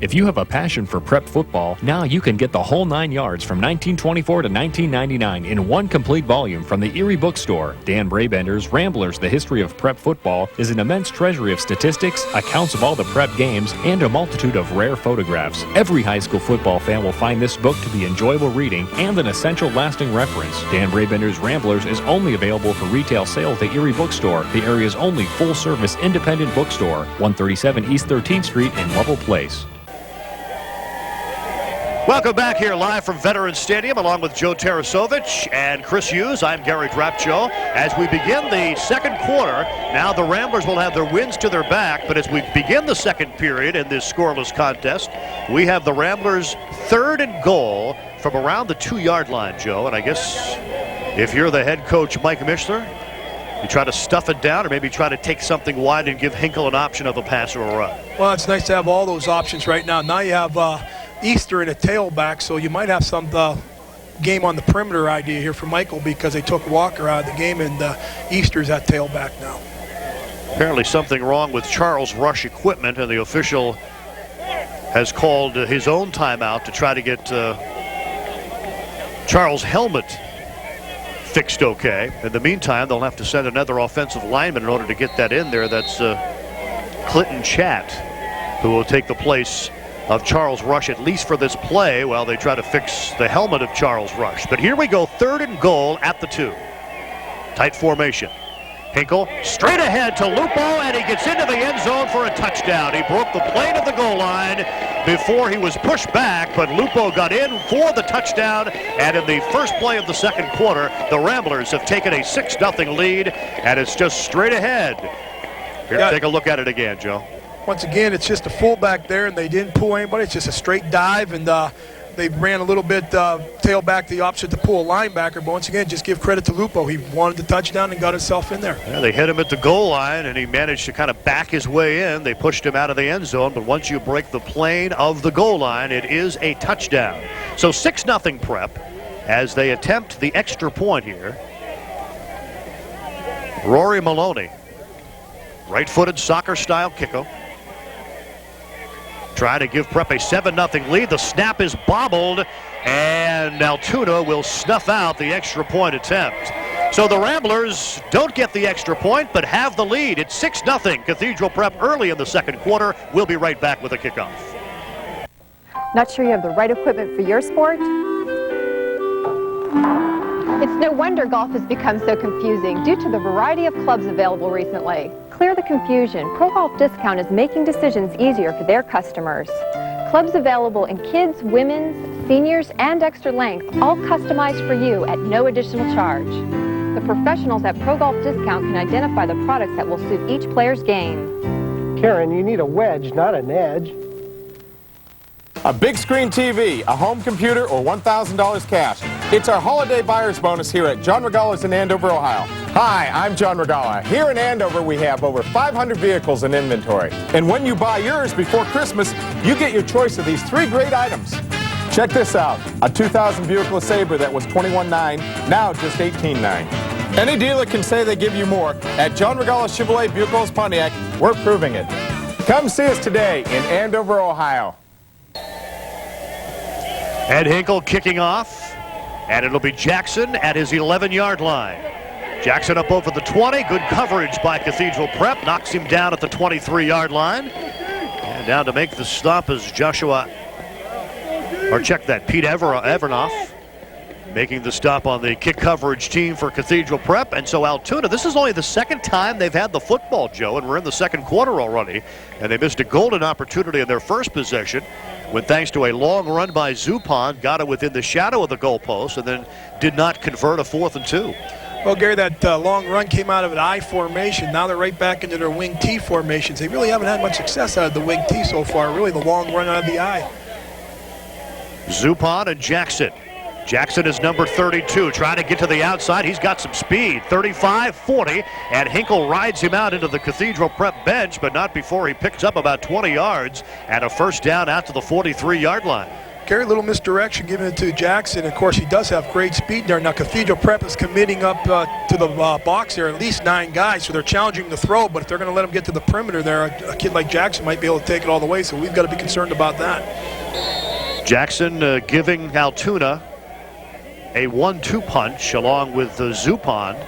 If you have a passion for prep football, now you can get the whole 9 yards from 1924 to 1999 in one complete volume from the Erie Bookstore. Dan Brabender's Ramblers, The History of Prep Football is an immense treasury of statistics, accounts of all the prep games, and a multitude of rare photographs. Every high school football fan will find this book to be enjoyable reading and an essential lasting reference. Dan Brabender's Ramblers is only available for retail sale at the Erie Bookstore, the area's only full-service independent bookstore, 137 East 13th Street in Lovell Place. Welcome back here live from Veterans Stadium along with Joe Tarasovich and Chris Hughes. I'm Gary Drapcho. As we begin the second quarter, now the Ramblers will have their wins to their back, but as we begin the second period in this scoreless contest, we have the Ramblers third and goal from around the 2-yard line, Joe. And I guess if you're the head coach, Mike Mishler, you try to stuff it down or maybe try to take something wide and give Hinkle an option of a pass or a run. Well, it's nice to have all those options right now. Now you have Easter in a tailback, so you might have some game on the perimeter idea here for Michael because they took Walker out of the game, and Easter's at tailback now. Apparently something wrong with Charles Rush equipment, and the official has called his own timeout to try to get Charles' helmet fixed okay. In the meantime, they'll have to send another offensive lineman in order to get that in there. That's Clinton Chatt, who will take the place of Charles Rush, at least for this play, while they try to fix the helmet of Charles Rush. But here we go, 3rd and goal at the 2. Tight formation. Hinkle straight ahead to Lupo, and he gets into the end zone for a touchdown. He broke the plane of the goal line before he was pushed back, but Lupo got in for the touchdown, and in the first play of the second quarter, the Ramblers have taken a 6-0 lead, and it's just straight ahead. Here, take a look at it again, Joe. Once again, it's just a fullback there, and they didn't pull anybody. It's just a straight dive, and they ran a little bit tail back the opposite to pull a linebacker. But once again, just give credit to Lupo. He wanted the touchdown and got himself in there. Yeah, they hit him at the goal line, and he managed to kind of back his way in. They pushed him out of the end zone, but once you break the plane of the goal line, it is a touchdown. So 6-0 Prep as they attempt the extra point here. Rory Maloney, right-footed soccer-style kickoff. Trying to give Prep a 7-0 lead. The snap is bobbled, and Altoona will snuff out the extra point attempt. So the Ramblers don't get the extra point, but have the lead. It's 6-0 Cathedral Prep early in the second quarter. We'll be right back with a kickoff. Not sure you have the right equipment for your sport? It's no wonder golf has become so confusing due to the variety of clubs available recently. Clear the confusion. Pro Golf Discount is making decisions easier for their customers. Clubs available in kids, women's, seniors, and extra length, all customized for you at no additional charge. The professionals at Pro Golf Discount can identify the products that will suit each player's game. Karen, you need a wedge, not an edge. A big screen TV, a home computer, or $1,000 cash. It's our holiday buyer's bonus here at John Regala's in Andover, Ohio. Hi, I'm John Regala. Here in Andover, we have over 500 vehicles in inventory. And when you buy yours before Christmas, you get your choice of these 3 great items. Check this out. A 2000 Buick LeSabre that was $21,900, now just $18,900. Any dealer can say they give you more. At John Regala Chevrolet Buick Pontiac, we're proving it. Come see us today in Andover, Ohio. Ed Hinkle kicking off, and it'll be Jackson at his 11-yard line. Jackson up over the 20. Good coverage by Cathedral Prep. Knocks him down at the 23-yard line. And down to make the stop is Pete Evernoff making the stop on the kick coverage team for Cathedral Prep. And so Altoona, this is only the second time they've had the football, Joe, and we're in the second quarter already. And they missed a golden opportunity in their first possession when, thanks to a long run by Zupon, got it within the shadow of the goalpost and then did not convert a 4th and 2. Well, Gary, that long run came out of an I formation. Now they're right back into their wing T formations. They really haven't had much success out of the wing T so far, really the long run out of the I. Zupon and Jackson. Jackson is number 32, trying to get to the outside. He's got some speed, 35, 40, and Hinkle rides him out into the Cathedral Prep bench, but not before he picks up about 20 yards and a first down out to the 43-yard line. Gary, little misdirection giving it to Jackson. Of course, he does have great speed there. Now, Cathedral Prep is committing up to the box there, at least 9 guys, so they're challenging him to throw, but if they're going to let him get to the perimeter there, a kid like Jackson might be able to take it all the way, so we've got to be concerned about that. Jackson giving Altoona a 1-2 punch along with Zupon.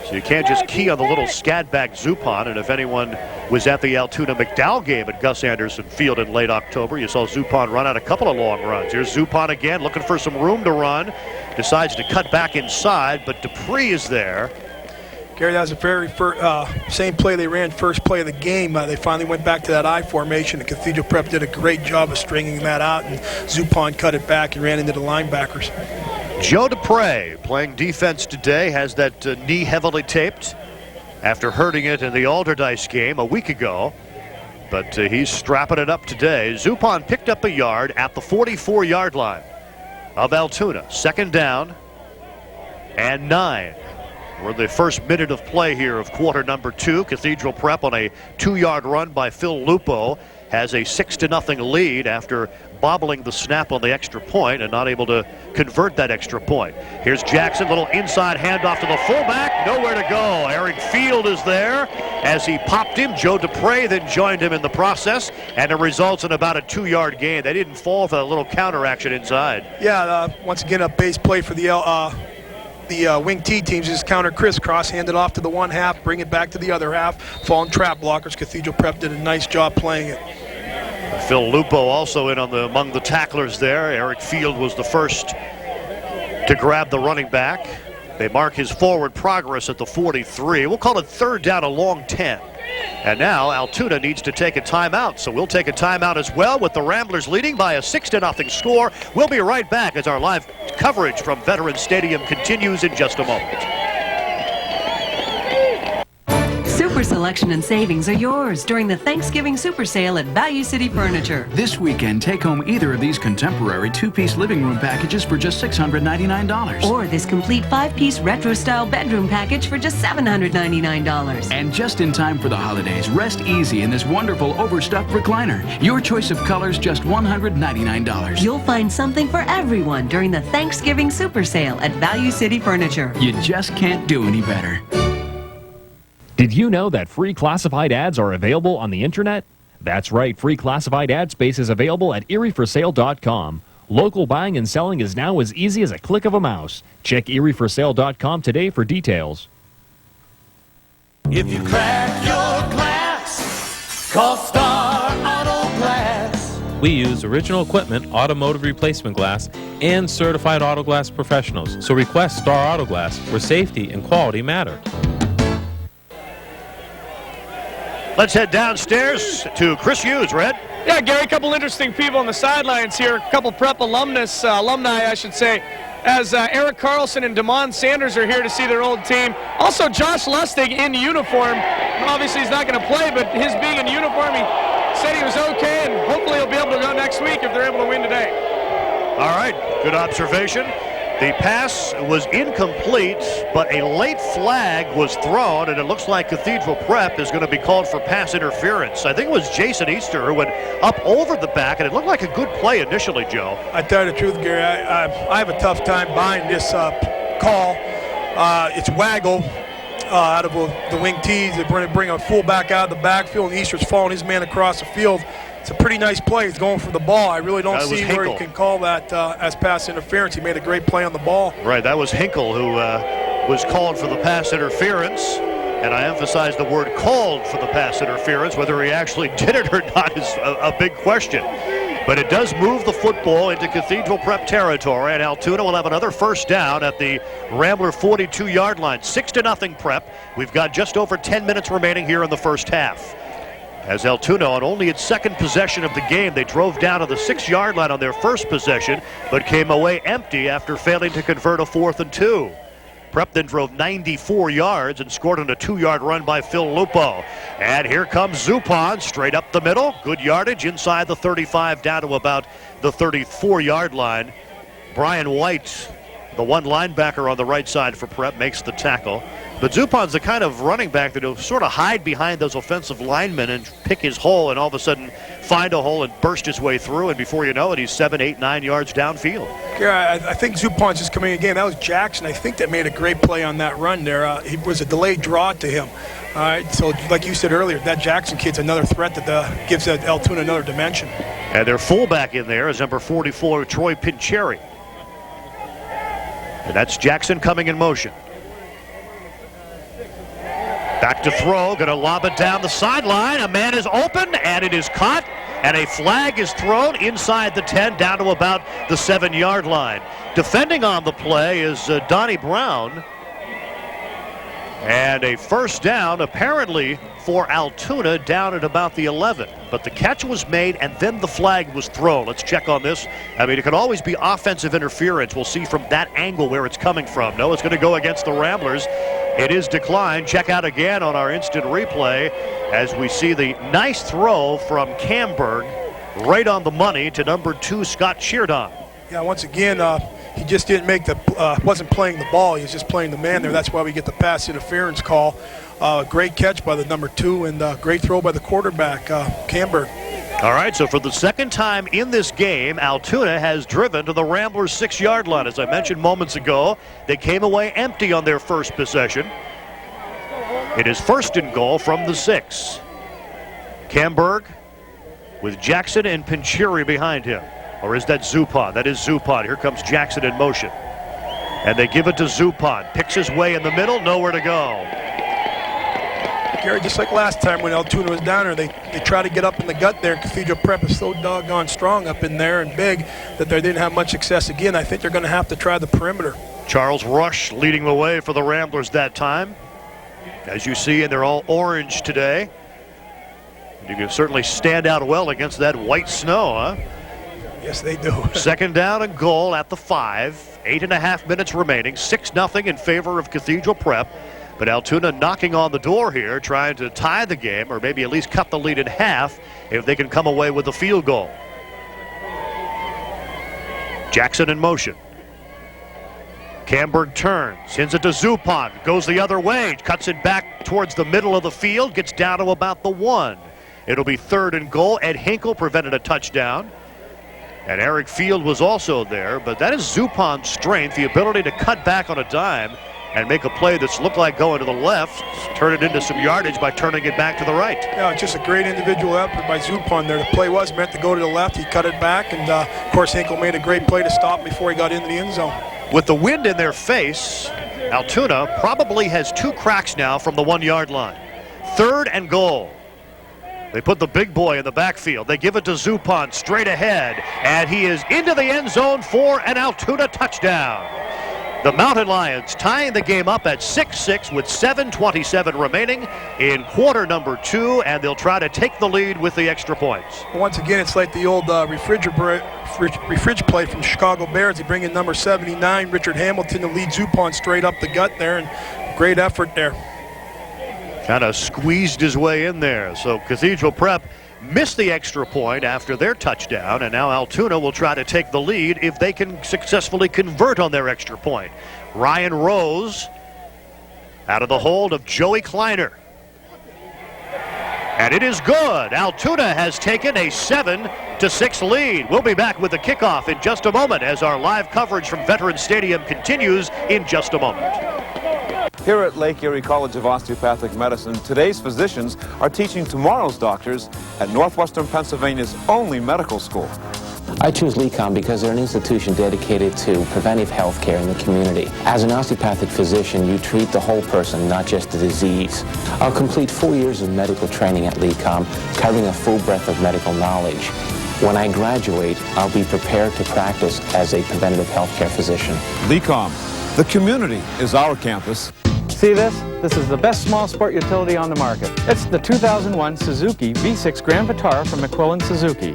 So you can't just key on the little scatback Zupon. And if anyone was at the Altoona McDowell game at Gus Anderson Field in late October, you saw Zupon run out a couple of long runs. Here's Zupon again, looking for some room to run. Decides to cut back inside, but Dupree is there. Gary, that was the very same play they ran first play of the game. They finally went back to that I formation, and Cathedral Prep did a great job of stringing that out, and Zupon cut it back and ran into the linebackers. Joe Dupree playing defense today, has that knee heavily taped after hurting it in the Alderdice game a week ago. But he's strapping it up today. Zupon picked up a yard at the 44-yard line of Altoona. Second down and 9. We're in the first minute of play here of quarter number 2. Cathedral Prep on a 2-yard run by Phil Lupo has a 6-0 lead after bobbling the snap on the extra point and not able to convert that extra point. Here's Jackson, little inside handoff to the fullback, nowhere to go. Eric Field is there as he popped him. Joe Dupree then joined him in the process, and it results in about a 2-yard gain. They didn't fall for a little counter action inside. Yeah, once again a base play for the wing T teams, just counter crisscross, hand it off to the one half, bring it back to the other half, falling trap blockers. Cathedral Prep did a nice job playing it. Phil Lupo also in on among the tacklers there. Eric Field was the first to grab the running back. They mark his forward progress at the 43. We'll call it third down, a long 10. And now Altoona needs to take a timeout, so we'll take a timeout as well with the Ramblers leading by a 6-0 score. We'll be right back as our live coverage from Veterans Stadium continues in just a moment. Super selection and savings are yours during the Thanksgiving Super Sale at Value City Furniture. This weekend, take home either of these contemporary 2-piece living room packages for just $699. Or this complete 5-piece retro-style bedroom package for just $799. And just in time for the holidays, rest easy in this wonderful overstuffed recliner. Your choice of colors, just $199. You'll find something for everyone during the Thanksgiving Super Sale at Value City Furniture. You just can't do any better. Did you know that free classified ads are available on the internet? That's right, free classified ad space is available at erieforsale.com. Local buying and selling is now as easy as a click of a mouse. Check erieforsale.com today for details. If you crack your glass, call Star Auto Glass. We use original equipment, automotive replacement glass, and certified auto glass professionals. So request Star Auto Glass, where safety and quality matter. Let's head downstairs to Chris Hughes, Red. Yeah, Gary, a couple interesting people on the sidelines here. A couple prep alumni, I should say, as Eric Carlson and Damon Sanders are here to see their old team. Also, Josh Lustig in uniform. Obviously, he's not going to play, but his being in uniform, he said he was okay, and hopefully he'll be able to go next week if they're able to win today. All right, good observation. The pass was incomplete, but a late flag was thrown, and it looks like Cathedral Prep is going to be called for pass interference. I think it was Jason Easter who went up over the back, and it looked like a good play initially, Joe. I tell you the truth, Gary, I have a tough time buying this call. It's Waggle out of the wing tees. They're going to bring a fullback out of the backfield, and Easter's following his man across the field. It's a pretty nice play. He's going for the ball. I really don't see where he can call that as pass interference. He made a great play on the ball. Right, that was Hinkle who was called for the pass interference. And I emphasize the word called for the pass interference. Whether he actually did it or not is a big question. But it does move the football into Cathedral Prep territory, and Altoona will have another first down at the Rambler 42-yard line. 6-0 Prep. We've got just over 10 minutes remaining here in the first half. As Altoona, on only its second possession of the game, they drove down to the 6-yard line on their first possession, but came away empty after failing to convert a 4th and 2. Prep then drove 94 yards and scored on a 2-yard run by Phil Lupo. And here comes Zupon, straight up the middle. Good yardage inside the 35, down to about the 34-yard line. Brian White, the one linebacker on the right side for Prep, makes the tackle. But Zupon's the kind of running back that will sort of hide behind those offensive linemen and pick his hole and all of a sudden find a hole and burst his way through. And before you know it, he's 7, 8, 9 yards downfield. Yeah, I think Zupon's just coming in again. That was Jackson, I think, that made a great play on that run there. It was a delayed draw to him. All right, so like you said earlier, that Jackson kid's another threat that gives Altoona another dimension. And their fullback in there is number 44, Troy Pincheri. And that's Jackson coming in motion. Back to throw, going to lob it down the sideline. A man is open, and it is caught, and a flag is thrown inside the 10, down to about the 7-yard line. Defending on the play is Donnie Brown. And a first down, apparently, for Altoona down at about the 11. But the catch was made, and then the flag was thrown. Let's check on this. I mean, it can always be offensive interference. We'll see from that angle where it's coming from. No, it's going to go against the Ramblers. It is declined. Check out again on our instant replay as we see the nice throw from Camberg right on the money to number 2, Scott Sheardon. Yeah, once again, he just didn't make wasn't playing the ball. He was just playing the man there. That's why we get the pass interference call. Great catch by the number 2 and great throw by the quarterback, Camberg. All right, so for the second time in this game, Altoona has driven to the Ramblers' 6-yard line. As I mentioned moments ago, they came away empty on their first possession. It is first and goal from the 6. Camberg with Jackson and Pincheri behind him. Or is that Zupon? That is Zupon. Here comes Jackson in motion. And they give it to Zupon. Picks his way in the middle, nowhere to go. Gary, just like last time when Altoona was down there, they try to get up in the gut there. Cathedral Prep is so doggone strong up in there and big that they didn't have much success again. I think they're going to have to try the perimeter. Charles Rush leading the way for the Ramblers that time. As you see, and they're all orange today. You can certainly stand out well against that white snow, huh? Yes, they do. Second down and goal at the 5. 8.5 minutes remaining. 6-0 in favor of Cathedral Prep. But Altoona knocking on the door here, trying to tie the game or maybe at least cut the lead in half if they can come away with a field goal. Jackson in motion. Camberg turns, sends it to Zupan, goes the other way, cuts it back towards the middle of the field, gets down to about the 1. It'll be 3rd and goal. Ed Hinkle prevented a touchdown. And Eric Field was also there, but that is Zupan's strength, the ability to cut back on a dime and make a play that's looked like going to the left, turn it into some yardage by turning it back to the right. Yeah, it's just a great individual effort by Zupan there. The play was meant to go to the left. He cut it back, and of course Hinkle made a great play to stop before he got into the end zone. With the wind in their face, Altoona probably has 2 cracks now from the 1-yard line. 3rd and goal. They put the big boy in the backfield. They give it to Zupan straight ahead, and he is into the end zone for an Altoona touchdown. The Mountain Lions tying the game up at 6-6 with 7:27 remaining in quarter number 2, and they'll try to take the lead with the extra points. Once again, it's like the old refrig play from Chicago Bears. They bring in number 79, Richard Hamilton, to lead Zupan straight up the gut there, and great effort there. Kind of squeezed his way in there. So Cathedral Prep missed the extra point after their touchdown, and now Altoona will try to take the lead if they can successfully convert on their extra point. Ryan Rose out of the hold of Joey Kleiner. And it is good. Altoona has taken a 7-6 lead. We'll be back with the kickoff in just a moment as our live coverage from Veterans Stadium continues in just a moment. Here at Lake Erie College of Osteopathic Medicine, today's physicians are teaching tomorrow's doctors at Northwestern Pennsylvania's only medical school. I choose LECOM because they're an institution dedicated to preventive health care in the community. As an osteopathic physician, you treat the whole person, not just the disease. I'll complete 4 years of medical training at LECOM, covering a full breadth of medical knowledge. When I graduate, I'll be prepared to practice as a preventative health care physician. LECOM, the community is our campus. See this? This is the best small sport utility on the market. It's the 2001 Suzuki V6 Grand Vitara from McQuillan Suzuki.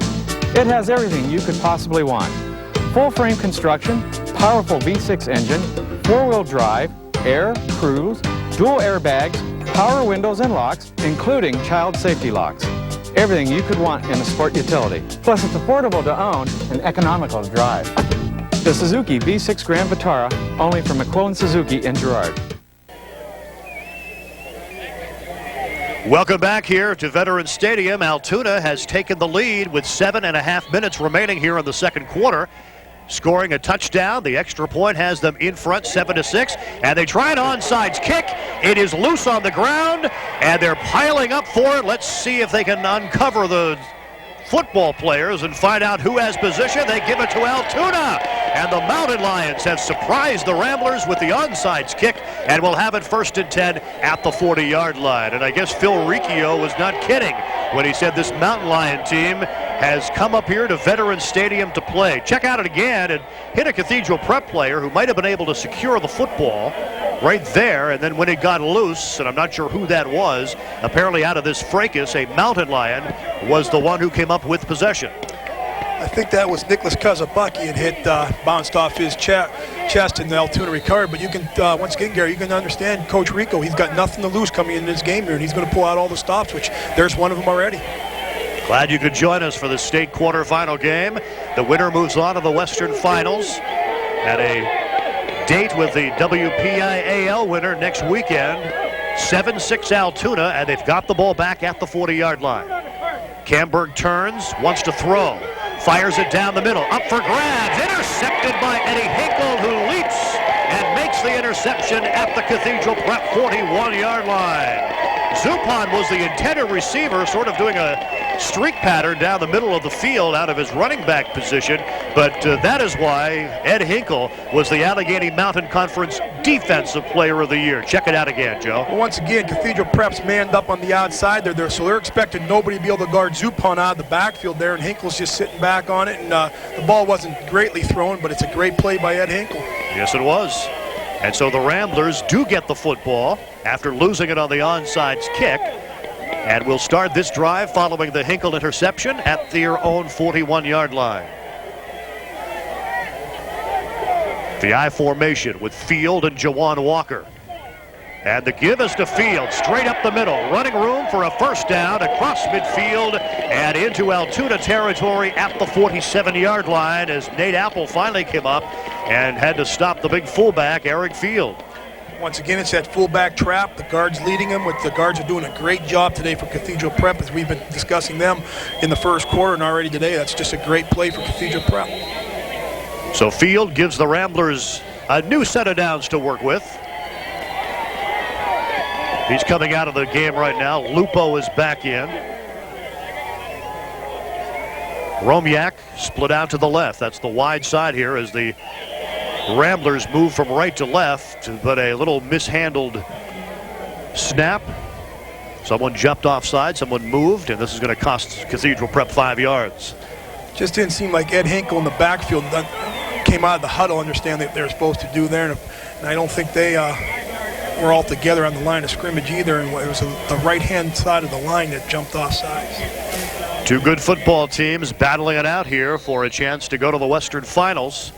It has everything you could possibly want. Full frame construction, powerful V6 engine, 4-wheel drive, air, cruise, dual airbags, power windows and locks, including child safety locks. Everything you could want in a sport utility. Plus it's affordable to own and economical to drive. The Suzuki V6 Grand Vitara, only from McQuillan Suzuki in Girard. Welcome back here to Veterans Stadium. Altoona has taken the lead with 7.5 minutes remaining here in the second quarter, scoring a touchdown. The extra point has them in front, 7-6, and they try an onside kick. It is loose on the ground, and they're piling up for it. Let's see if they can uncover the football players and find out who has position. They give it to Altoona, and the Mountain Lions have surprised the Ramblers with the onside kick, and will have it 1st and 10 at the 40-yard line. And I guess Phil Riccio was not kidding when he said this Mountain Lion team has come up here to Veterans Stadium to play. Check out it again and hit a Cathedral Prep player who might have been able to secure the football right there, and then when it got loose, and I'm not sure who that was, apparently out of this fracas, a Mountain Lion was the one who came up with possession. I think that was Nicholas Kazabucky had hit, bounced off his chest, and Altoona recovered. But you can, once again, Gary, you can understand Coach Rico. He's got nothing to lose coming in this game here, and he's going to pull out all the stops, which there's one of them already. Glad you could join us for the state quarterfinal game. The winner moves on to the Western Finals at a date with the WPIAL winner next weekend. 7-6 Altoona, and they've got the ball back at the 40-yard line. Camberg turns, wants to throw, fires it down the middle, up for grabs, intercepted by Eddie Hinkle, who leaps and makes the interception at the Cathedral Prep 41-yard line. Zupan was the intended receiver, sort of doing a streak pattern down the middle of the field out of his running back position, but that is why Ed Hinkle was the Allegheny Mountain Conference Defensive Player of the Year. Check it out again, Joe. Well, once again, Cathedral Prep's manned up on the outside. So they're expecting nobody to be able to guard Zupan out of the backfield there, and Hinkle's just sitting back on it, and the ball wasn't greatly thrown, but it's a great play by Ed Hinkle. Yes, it was. And so the Ramblers do get the football after losing it on the onside kick. And will start this drive following the Hinkle interception at their own 41-yard line. The I formation with Field and Jawan Walker. And the give is to Field, straight up the middle. Running room for a first down across midfield and into Altoona territory at the 47-yard line as Nate Apple finally came up and had to stop the big fullback, Eric Field. Once again, it's that fullback trap. The guards leading them. The guards are doing a great job today for Cathedral Prep as we've been discussing them in the first quarter, and already today that's just a great play for Cathedral Prep. So Field gives the Ramblers a new set of downs to work with. He's coming out of the game right now. Lupo is back in. Romiak split out to the left. That's the wide side here as the Ramblers move from right to left, but a little mishandled snap. Someone jumped offside, someone moved, and this is going to cost Cathedral Prep 5 yards. Just didn't seem like Ed Hinkle in the backfield came out of the huddle, understand that they're supposed to do there, and I don't think they were all together on the line of scrimmage either, and it was the right-hand side of the line that jumped offsides. Two good football teams battling it out here for a chance to go to the Western Finals.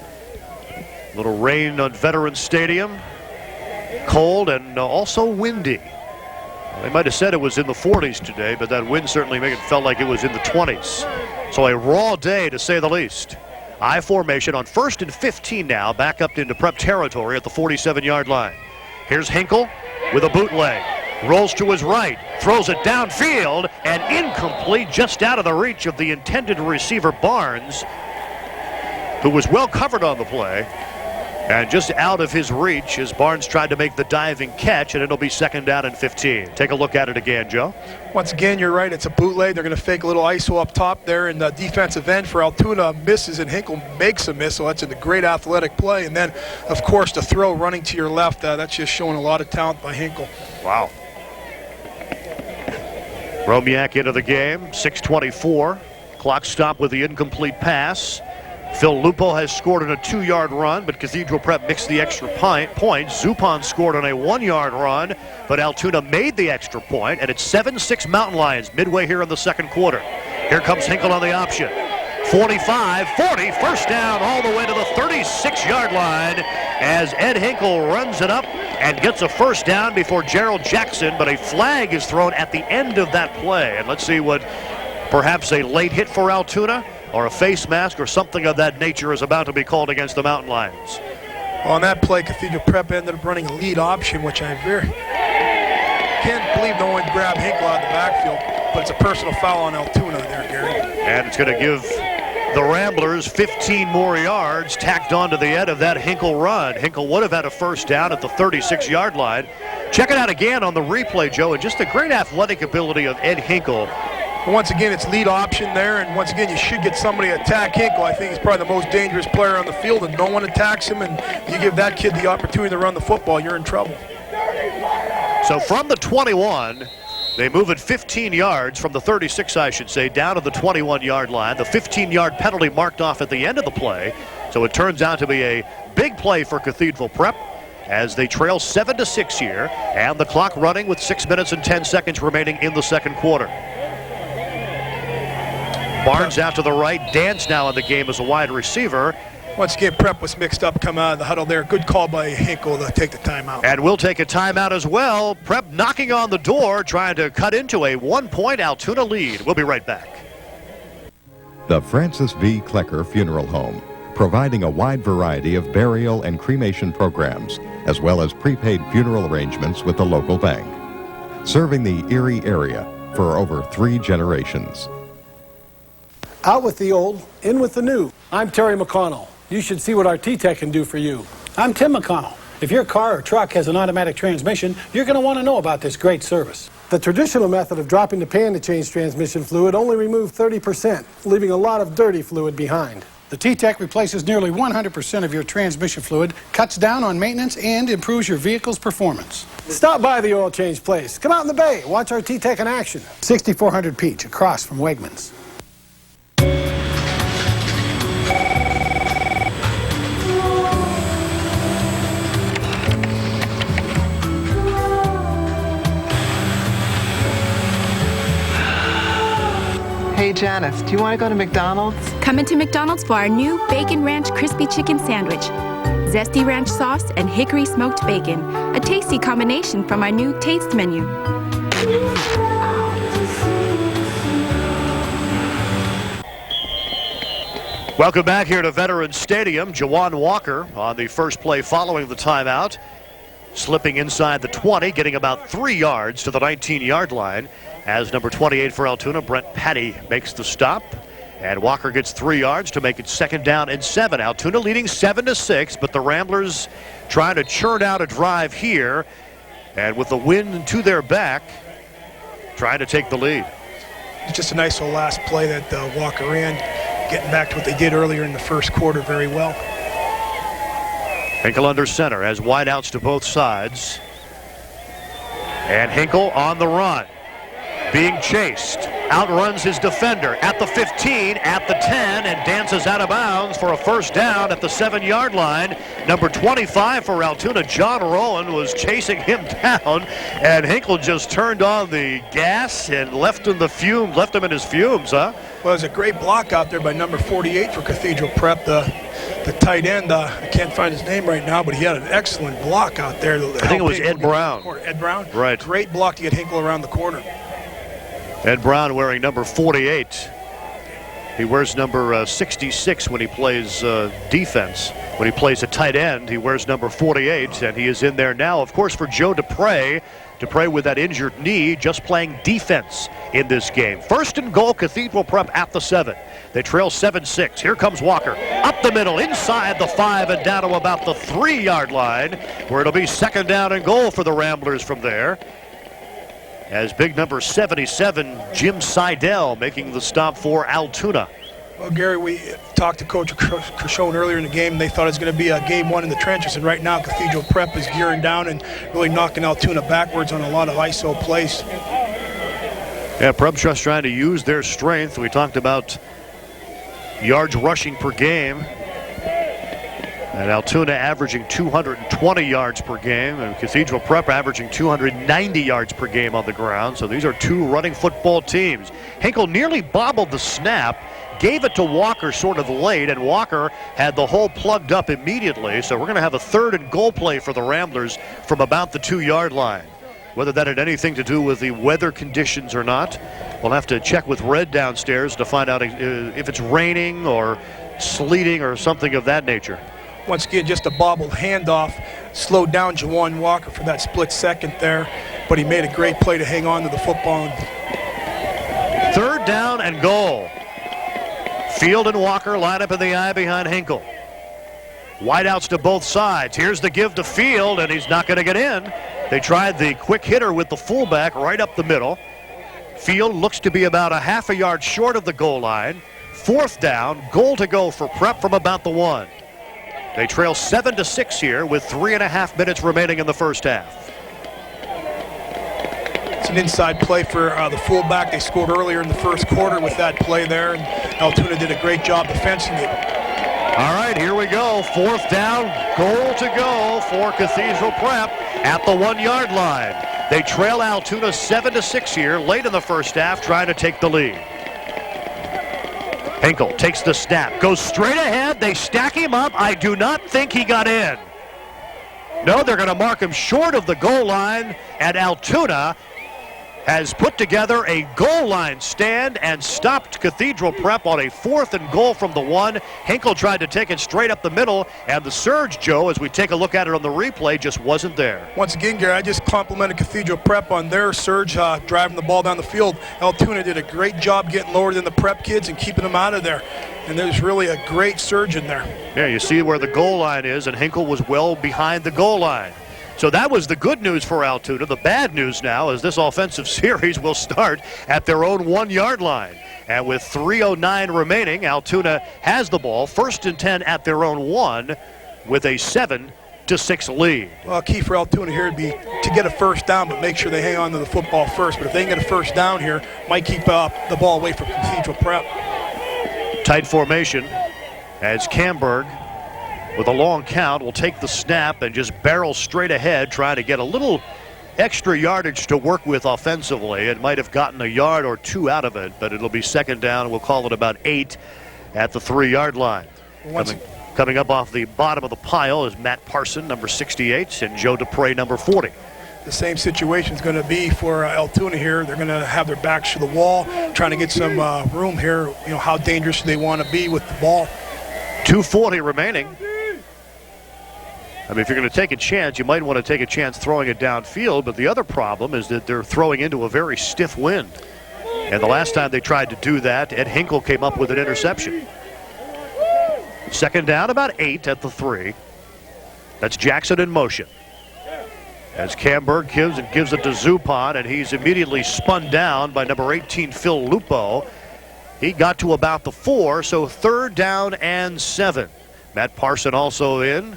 Little rain on Veterans Stadium, cold and also windy. They might have said it was in the 40s today, but that wind certainly made it felt like it was in the 20s. So a raw day to say the least. I formation on 1st and 15 now, back up into Prep territory at the 47-yard line. Here's Hinkle with a bootleg. Rolls to his right, throws it downfield, and incomplete, just out of the reach of the intended receiver Barnes, who was well covered on the play. And just out of his reach as Barnes tried to make the diving catch, and it'll be 2nd down and 15. Take a look at it again, Joe. Once again, you're right. It's a bootleg. They're going to fake a little ISO up top there, and the defensive end for Altoona misses, and Hinkle makes a miss, so that's a great athletic play. And then, of course, the throw running to your left, that's just showing a lot of talent by Hinkle. Wow. Romiak into the game, 6:24. Clock stop with the incomplete pass. Phil Lupo has scored on a 2-yard run, but Cathedral Prep mixed the extra point. Zupan scored on a 1-yard run, but Altoona made the extra point, and it's 7-6 Mountain Lions midway here in the second quarter. Here comes Hinkle on the option. 45, 40, first down all the way to the 36-yard line as Ed Hinkle runs it up and gets a first down before Gerald Jackson, but a flag is thrown at the end of that play. And let's see what perhaps a late hit for Altoona or a face mask or something of that nature is about to be called against the Mountain Lions. Well, on that play, Cathedral Prep ended up running a lead option, which I can't believe no one grabbed Hinkle out of the backfield, but it's a personal foul on Altoona there, Gary. And it's going to give the Ramblers 15 more yards tacked onto the end of that Hinkle run. Hinkle would have had a first down at the 36-yard line. Check it out again on the replay, Joe, and just the great athletic ability of Ed Hinkle. Once again, it's lead option there, and once again, you should get somebody to attack Hinkle. I think he's probably the most dangerous player on the field, and no one attacks him, and you give that kid the opportunity to run the football, you're in trouble. So from the 21, they move it 15 yards, from the 36, I should say, down to the 21-yard line. The 15-yard penalty marked off at the end of the play, so it turns out to be a big play for Cathedral Prep as they trail 7-6 here, and the clock running with 6 minutes and 10 seconds remaining in the second quarter. Barnes out to the right. Dance now in the game as a wide receiver. Once again, Prep was mixed up, come out of the huddle there. Good call by Hinkle to take the timeout. And we'll take a timeout as well. Prep knocking on the door, trying to cut into a 1-point Altoona lead. We'll be right back. The Francis V. Klecker Funeral Home, providing a wide variety of burial and cremation programs, as well as prepaid funeral arrangements with the local bank. Serving the Erie area for over 3 generations. Out with the old, in with the new. I'm Terry McConnell. You should see what our T-Tech can do for you. I'm Tim McConnell. If your car or truck has an automatic transmission, you're going to want to know about this great service. The traditional method of dropping the pan to change transmission fluid only removed 30%, leaving a lot of dirty fluid behind. The T-Tech replaces nearly 100% of your transmission fluid, cuts down on maintenance, and improves your vehicle's performance. Stop by the oil change place. Come out in the bay. Watch our T-Tech in action. 6400 Peach, across from Wegmans. Hey Janice, do you want to go to McDonald's? Come into McDonald's for our new Bacon Ranch Crispy Chicken Sandwich. Zesty ranch sauce and hickory smoked bacon. A tasty combination from our new taste menu. Welcome back here to Veterans Stadium. Jawan Walker on the first play following the timeout. Slipping inside the 20, getting about 3 yards to the 19-yard line. As number 28 for Altoona, Brent Patty makes the stop. And Walker gets 3 yards to make it 2nd down and 7. Altoona leading 7-6, but the Ramblers trying to churn out a drive here. And with the wind to their back, trying to take the lead. It's just a nice little last play that Walker ran, getting back to what they did earlier in the first quarter very well. Hinkle under center has wideouts to both sides. And Hinkle on the run. Being chased, outruns his defender at the 15, at the 10, and dances out of bounds for a 1st down at the 7-yard line. Number 25 for Altoona, John Rowan, was chasing him down, and Hinkle just turned on the gas and left him in his fumes, huh? Well, it was a great block out there by number 48 for Cathedral Prep, the tight end. I can't find his name right now, but he had an excellent block out there. I think it was Ed Brown. Ed Brown? Right. Great block to get Hinkle around the corner. Ed Brown wearing number 48. He wears number 66 when he plays defense. When he plays a tight end, he wears number 48, and he is in there now, of course, for Joe Dupre. Dupre with that injured knee, just playing defense in this game. 1st and goal, Cathedral Prep at the 7. They trail 7-6. Here comes Walker. Up the middle, inside the 5, and down to about the 3-yard line, where it'll be 2nd down and goal for the Ramblers from there. As big number 77, Jim Seidel, making the stop for Altoona. Well, Gary, we talked to Coach Krishon earlier in the game, and they thought it was going to be a game 1 in the trenches. And right now, Cathedral Prep is gearing down and really knocking Altoona backwards on a lot of ISO plays. Yeah, Prep just trying to use their strength. We talked about yards rushing per game. And Altoona averaging 220 yards per game, and Cathedral Prep averaging 290 yards per game on the ground. So these are 2 running football teams. Hinkle nearly bobbled the snap, gave it to Walker sort of late, and Walker had the hole plugged up immediately. So we're going to have a 3rd and goal play for the Ramblers from about the 2-yard line. Whether that had anything to do with the weather conditions or not, we'll have to check with Red downstairs to find out if it's raining or sleeting or something of that nature. Once again, just a bobbled handoff, slowed down Jawan Walker for that split second there, but he made a great play to hang on to the football. 3rd down and goal. Field and Walker line up in the eye behind Hinkle. Wideouts to both sides. Here's the give to Field, and he's not going to get in. They tried the quick hitter with the fullback right up the middle. Field looks to be about a half a yard short of the goal line. 4th down, goal to go for Prep from about the 1. They trail 7-6 here with 3.5 minutes remaining in the first half. It's an inside play for the fullback. They scored earlier in the first quarter with that play there, and Altoona did a great job defending it. All right, here we go. 4th down, goal to go for Cathedral Prep at the 1-yard line. They trail Altoona 7-6 here late in the first half, trying to take the lead. Hinkle takes the snap, goes straight ahead. They stack him up. I do not think he got in. No, they're going to mark him short of the goal line, and Altoona has put together a goal line stand and stopped Cathedral Prep on a 4th and goal from the 1. Hinkle tried to take it straight up the middle, and the surge, Joe, as we take a look at it on the replay, just wasn't there. Once again, Gary, I just complimented Cathedral Prep on their surge, driving the ball down the field. Altoona did a great job getting lower than the Prep kids and keeping them out of there. And there's really a great surge in there. Yeah, you see where the goal line is, and Hinkle was well behind the goal line. So that was the good news for Altoona. The bad news now is this offensive series will start at their own 1-yard line. And with 3:09 remaining, Altoona has the ball, 1st and 10 at their own 1 with a 7-6 lead. Well, key for Altoona here would be to get a first down, but make sure they hang on to the football first. But if they can get a first down here, might keep the ball away from Cathedral Prep. Tight formation as Camberg, with a long count, will take the snap and just barrel straight ahead, trying to get a little extra yardage to work with offensively. It might have gotten a yard or 2 out of it, but it'll be 2nd down. We'll call it about 8 at the 3-yard line. Coming up off the bottom of the pile is Matt Parson, number 68, and Joe Dupre, number 40. The same situation is going to be for Altoona here. They're going to have their backs to the wall, trying to get some room here. You know, how dangerous they want to be with the ball. 2:40 remaining. I mean, if you're going to take a chance, you might want to take a chance throwing it downfield, but the other problem is that they're throwing into a very stiff wind. And the last time they tried to do that, Ed Hinkle came up with an interception. 2nd down, about 8 at the 3. That's Jackson in motion. As Camberg gives it to Zupon, and he's immediately spun down by number 18, Phil Lupo. He got to about the 4, so 3rd down and 7. Matt Parson also in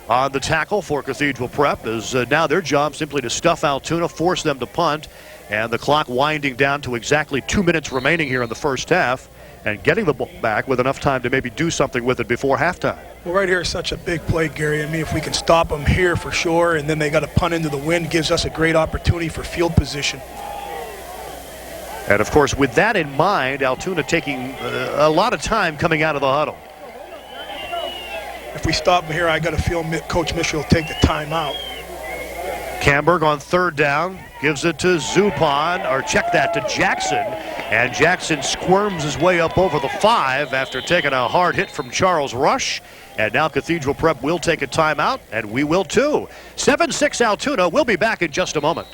on the tackle for Cathedral Prep. Is now their job simply to stuff Altoona, force them to punt, and the clock winding down to exactly 2 minutes remaining here in the first half, and getting the ball back with enough time to maybe do something with it before halftime. Well, right here is such a big play, Gary. I mean, if we can stop them here for sure, and then they got to punt into the wind, gives us a great opportunity for field position. And of course, with that in mind, Altoona taking a lot of time coming out of the huddle. If we stop them here, I got to feel Coach Mitchell will take the timeout. Camberg on 3rd down, gives it to Zupon, or check that to Jackson, and Jackson squirms his way up over the 5 after taking a hard hit from Charles Rush. And now Cathedral Prep will take a timeout, and we will too. 7-6 Altoona. We'll be back in just a moment.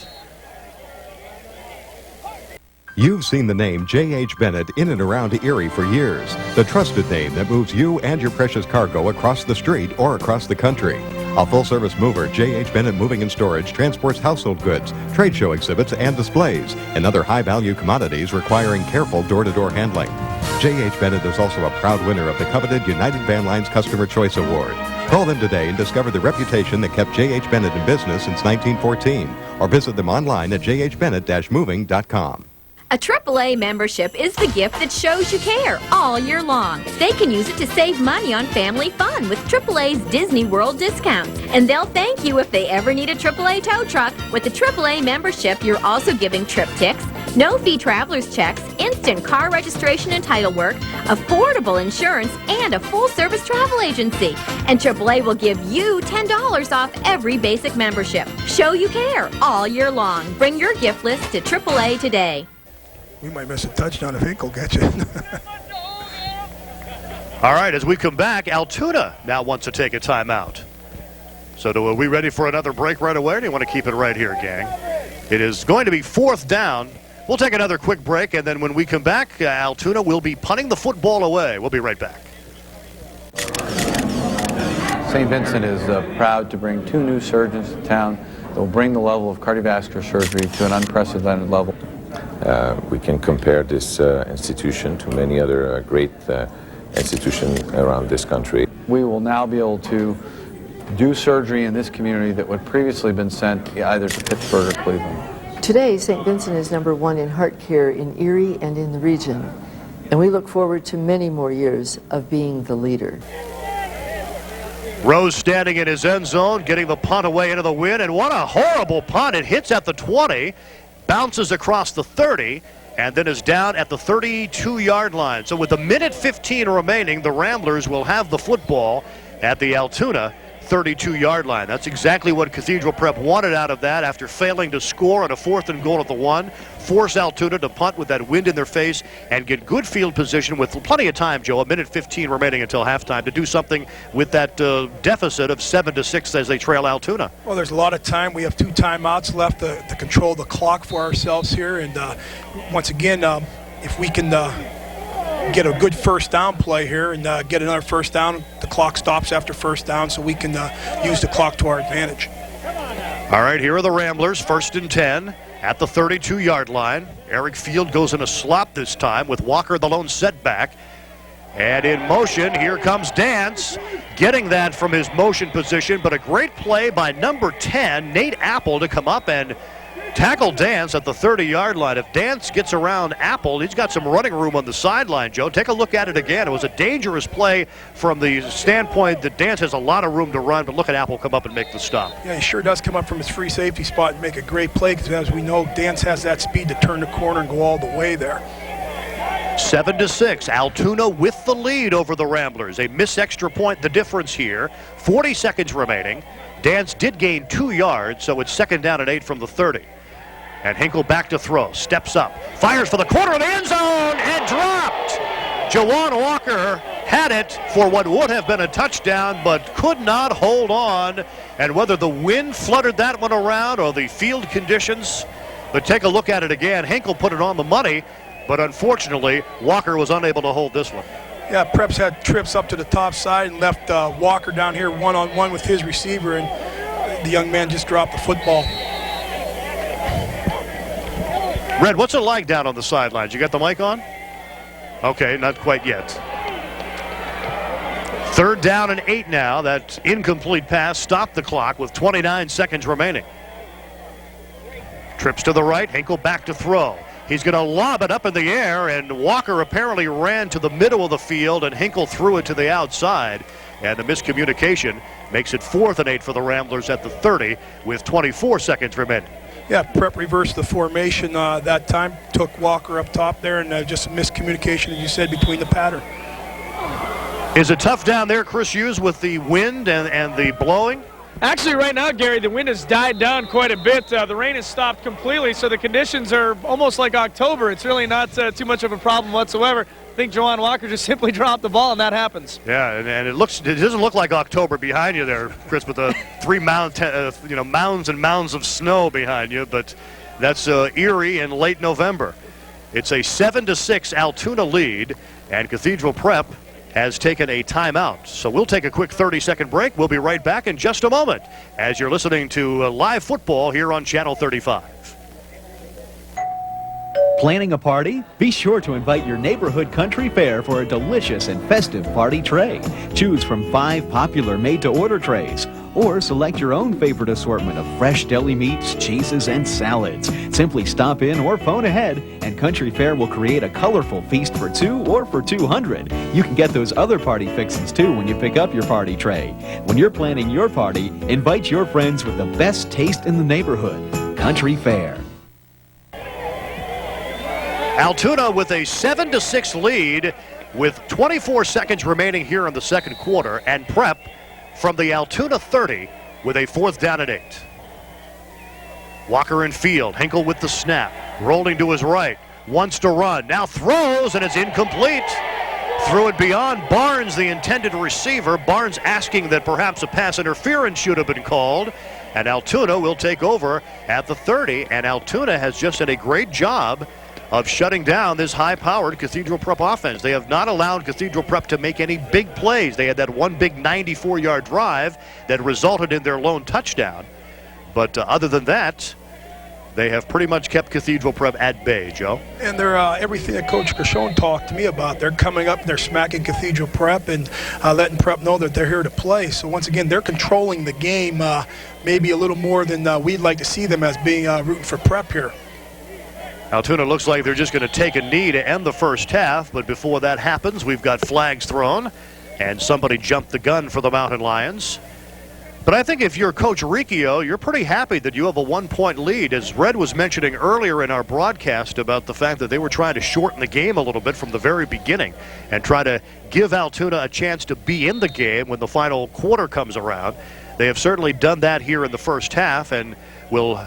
You've seen the name J.H. Bennett in and around Erie for years. The trusted name that moves you and your precious cargo across the street or across the country. A full-service mover, J.H. Bennett Moving and Storage transports household goods, trade show exhibits, and displays, and other high-value commodities requiring careful door-to-door handling. J.H. Bennett is also a proud winner of the coveted United Van Lines Customer Choice Award. Call them today and discover the reputation that kept J.H. Bennett in business since 1914, or visit them online at jhbennett-moving.com. A AAA membership is the gift that shows you care all year long. They can use it to save money on family fun with AAA's Disney World discounts. And they'll thank you if they ever need a AAA tow truck. With the AAA membership, you're also giving TripTix, no-fee traveler's checks, instant car registration and title work, affordable insurance, and a full-service travel agency. And AAA will give you $10 off every basic membership. Show you care all year long. Bring your gift list to AAA today. We might miss a touchdown if Hinkle gets it. All right, as we come back, Altoona now wants to take a timeout. So are we ready for another break right away, or do you want to keep it right here, gang? It is going to be 4th down. We'll take another quick break, and then when we come back, Altoona will be punting the football away. We'll be right back. St. Vincent is proud to bring 2 new surgeons to town that will bring the level of cardiovascular surgery to an unprecedented level. We can compare this institution to many other great institutions around this country. We will now be able to do surgery in this community that would previously have been sent either to Pittsburgh or Cleveland. Today, St. Vincent is #1 in heart care in Erie and in the region, and we look forward to many more years of being the leader. Rose standing in his end zone, getting the punt away into the wind, and what a horrible punt. It hits at the 20. Bounces across the 30, and then is down at the 32-yard line. So with a minute 15 remaining, the Ramblers will have the football at the Altoona 32-yard line. That's exactly what Cathedral Prep wanted out of that after failing to score on a 4th and goal at the 1. Force Altoona to punt with that wind in their face and get good field position with plenty of time, Joe, a minute 15 remaining until halftime, to do something with that deficit of 7-6 as they trail Altoona. Well, there's a lot of time. We have 2 timeouts left to control the clock for ourselves here. And once again, if we can get a good first down play here and get another first down, the clock stops after first down, so we can use the clock to our advantage. All right, here are the Ramblers, 1st and 10 at the 32-yard line. Eric Field goes in a slot this time with Walker the lone setback. And in motion, here comes Dance, getting that from his motion position, but a great play by number 10, Nate Apple, to come up and tackle Dance at the 30-yard line. If Dance gets around Apple, he's got some running room on the sideline, Joe. Take a look at it again. It was a dangerous play from the standpoint that Dance has a lot of room to run, but look at Apple come up and make the stop. Yeah, he sure does come up from his free safety spot and make a great play, because as we know, Dance has that speed to turn the corner and go all the way there. 7-6, Altoona with the lead over the Ramblers. A miss extra point, the difference here. 40 seconds remaining. Dance did gain 2 yards, so it's 2nd down and 8 from the 30. And Hinkle back to throw, steps up, fires for the corner of the end zone, and dropped. Jawan Walker had it for what would have been a touchdown, but could not hold on. And whether the wind fluttered that one around or the field conditions, but take a look at it again. Hinkle put it on the money, but unfortunately, Walker was unable to hold this one. Yeah, Preps had trips up to the top side and left Walker down here one-on-one with his receiver, and the young man just dropped the football. Red, what's it like down on the sidelines? You got the mic on? Okay, not quite yet. 3rd down and 8 now. That incomplete pass stopped the clock with 29 seconds remaining. Trips to the right, Hinkle back to throw. He's going to lob it up in the air, and Walker apparently ran to the middle of the field, and Hinkle threw it to the outside. And the miscommunication makes it 4th and 8 for the Ramblers at the 30 with 24 seconds remaining. Yeah, Prep reversed the formation that time, took Walker up top there, and just a miscommunication, as you said, between the pattern. Is it tough down there, Chris Hughes, with the wind and the blowing? Actually, right now, Gary, the wind has died down quite a bit. The rain has stopped completely, so the conditions are almost like October. It's really not too much of a problem whatsoever. I think Jawan Walker just simply dropped the ball, and that happens. Yeah, and it doesn't look like October behind you there, Chris, with the 3 mounds and mounds of snow behind you. But that's Erie in late November. It's a 7-6 Altoona lead, and Cathedral Prep has taken a timeout. So we'll take a quick 30-second break. We'll be right back in just a moment as you're listening to live football here on Channel 35. Planning a party? Be sure to invite your neighborhood country fair for a delicious and festive party tray. Choose from 5 popular made-to-order trays, or select your own favorite assortment of fresh deli meats, cheeses, and salads. Simply stop in or phone ahead, and Country Fair will create a colorful feast for 2 or for 200. You can get those other party fixings too when you pick up your party tray. When you're planning your party, invite your friends with the best taste in the neighborhood. Country Fair. Altoona with a 7-6 lead with 24 seconds remaining here in the second quarter, and Prep from the Altoona 30 with a 4th down and 8. Walker in field, Hinkle with the snap, rolling to his right, wants to run, now throws, and it's incomplete. Threw it beyond Barnes, the intended receiver. Barnes asking that perhaps a pass interference should have been called, and Altoona will take over at the 30, and Altoona has just done a great job of shutting down this high-powered Cathedral Prep offense. They have not allowed Cathedral Prep to make any big plays. They had that one big 94-yard drive that resulted in their lone touchdown. But other than that, they have pretty much kept Cathedral Prep at bay, Joe. And they're everything that Coach Gershon talked to me about. They're coming up, they're smacking Cathedral Prep and letting Prep know that they're here to play. So once again, they're controlling the game maybe a little more than we'd like to see them as being rooting for Prep here. Altoona looks like they're just going to take a knee to end the first half, but before that happens, we've got flags thrown, and somebody jumped the gun for the Mountain Lions. But I think if you're Coach Riccio, you're pretty happy that you have a 1-point lead. As Red was mentioning earlier in our broadcast about the fact that they were trying to shorten the game a little bit from the very beginning and try to give Altoona a chance to be in the game when the final quarter comes around. They have certainly done that here in the first half and will,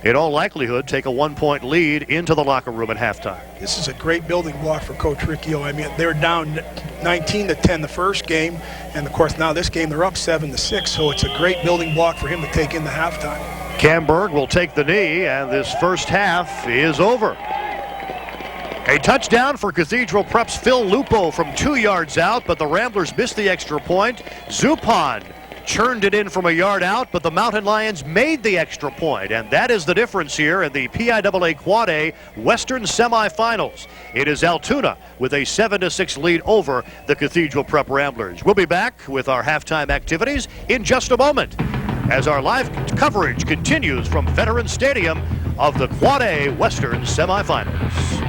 in all likelihood, take a 1-point lead into the locker room at halftime. This is a great building block for Coach Riccio. I mean, they're down 19-10 the first game, and of course now this game they're up 7-6, so it's a great building block for him to take into halftime. Camberg will take the knee, and this first half is over. A touchdown for Cathedral Prep's Phil Lupo from 2 yards out, but the Ramblers missed the extra point. Zupan churned it in from a yard out, but the Mountain Lions made the extra point, and that is the difference here in the PIAA Quad A Western semifinals. It is Altoona with a 7-6 lead over the Cathedral Prep Ramblers. We'll be back with our halftime activities in just a moment as our live coverage continues from Veterans Stadium of the Quad A Western semifinals.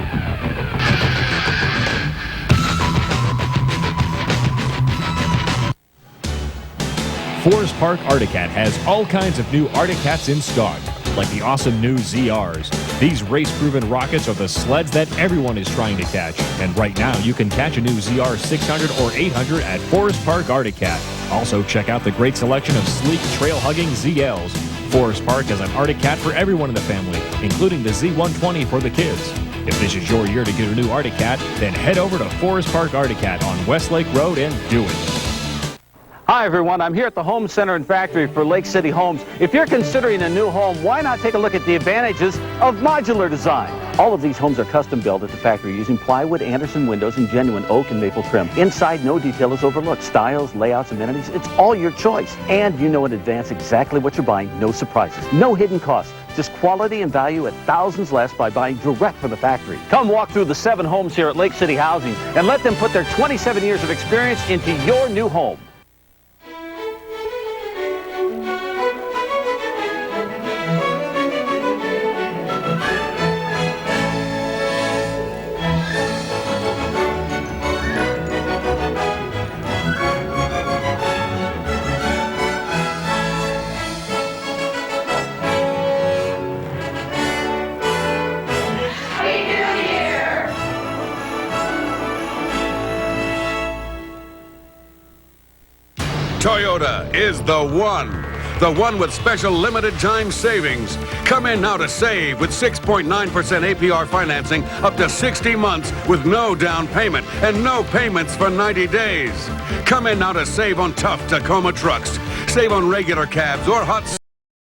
Forest Park Arctic-Cat has all kinds of new Arctic-Cats in stock, like the awesome new ZRs. These race-proven rockets are the sleds that everyone is trying to catch. And right now, you can catch a new ZR 600 or 800 at Forest Park Arctic-Cat. Also, check out the great selection of sleek, trail-hugging ZLs. Forest Park has an Arctic-Cat for everyone in the family, including the Z120 for the kids. If this is your year to get a new Arctic-Cat, then head over to Forest Park Arctic-Cat on Westlake Road and do it. Hi everyone, I'm here at the Home Center and Factory for Lake City Homes. If you're considering a new home, why not take a look at the advantages of modular design? All of these homes are custom built at the factory using plywood, Anderson windows, and genuine oak and maple trim. Inside, no detail is overlooked. Styles, layouts, amenities, it's all your choice. And you know in advance exactly what you're buying, no surprises, no hidden costs. Just quality and value at thousands less by buying direct from the factory. Come walk through the 7 homes here at Lake City Housing and let them put their 27 years of experience into your new home. Toyota is the one with special limited time savings. Come in now to save with 6.9% APR financing up to 60 months with no down payment and no payments for 90 days. Come in now to save on tough Tacoma trucks. Save on regular cabs or hot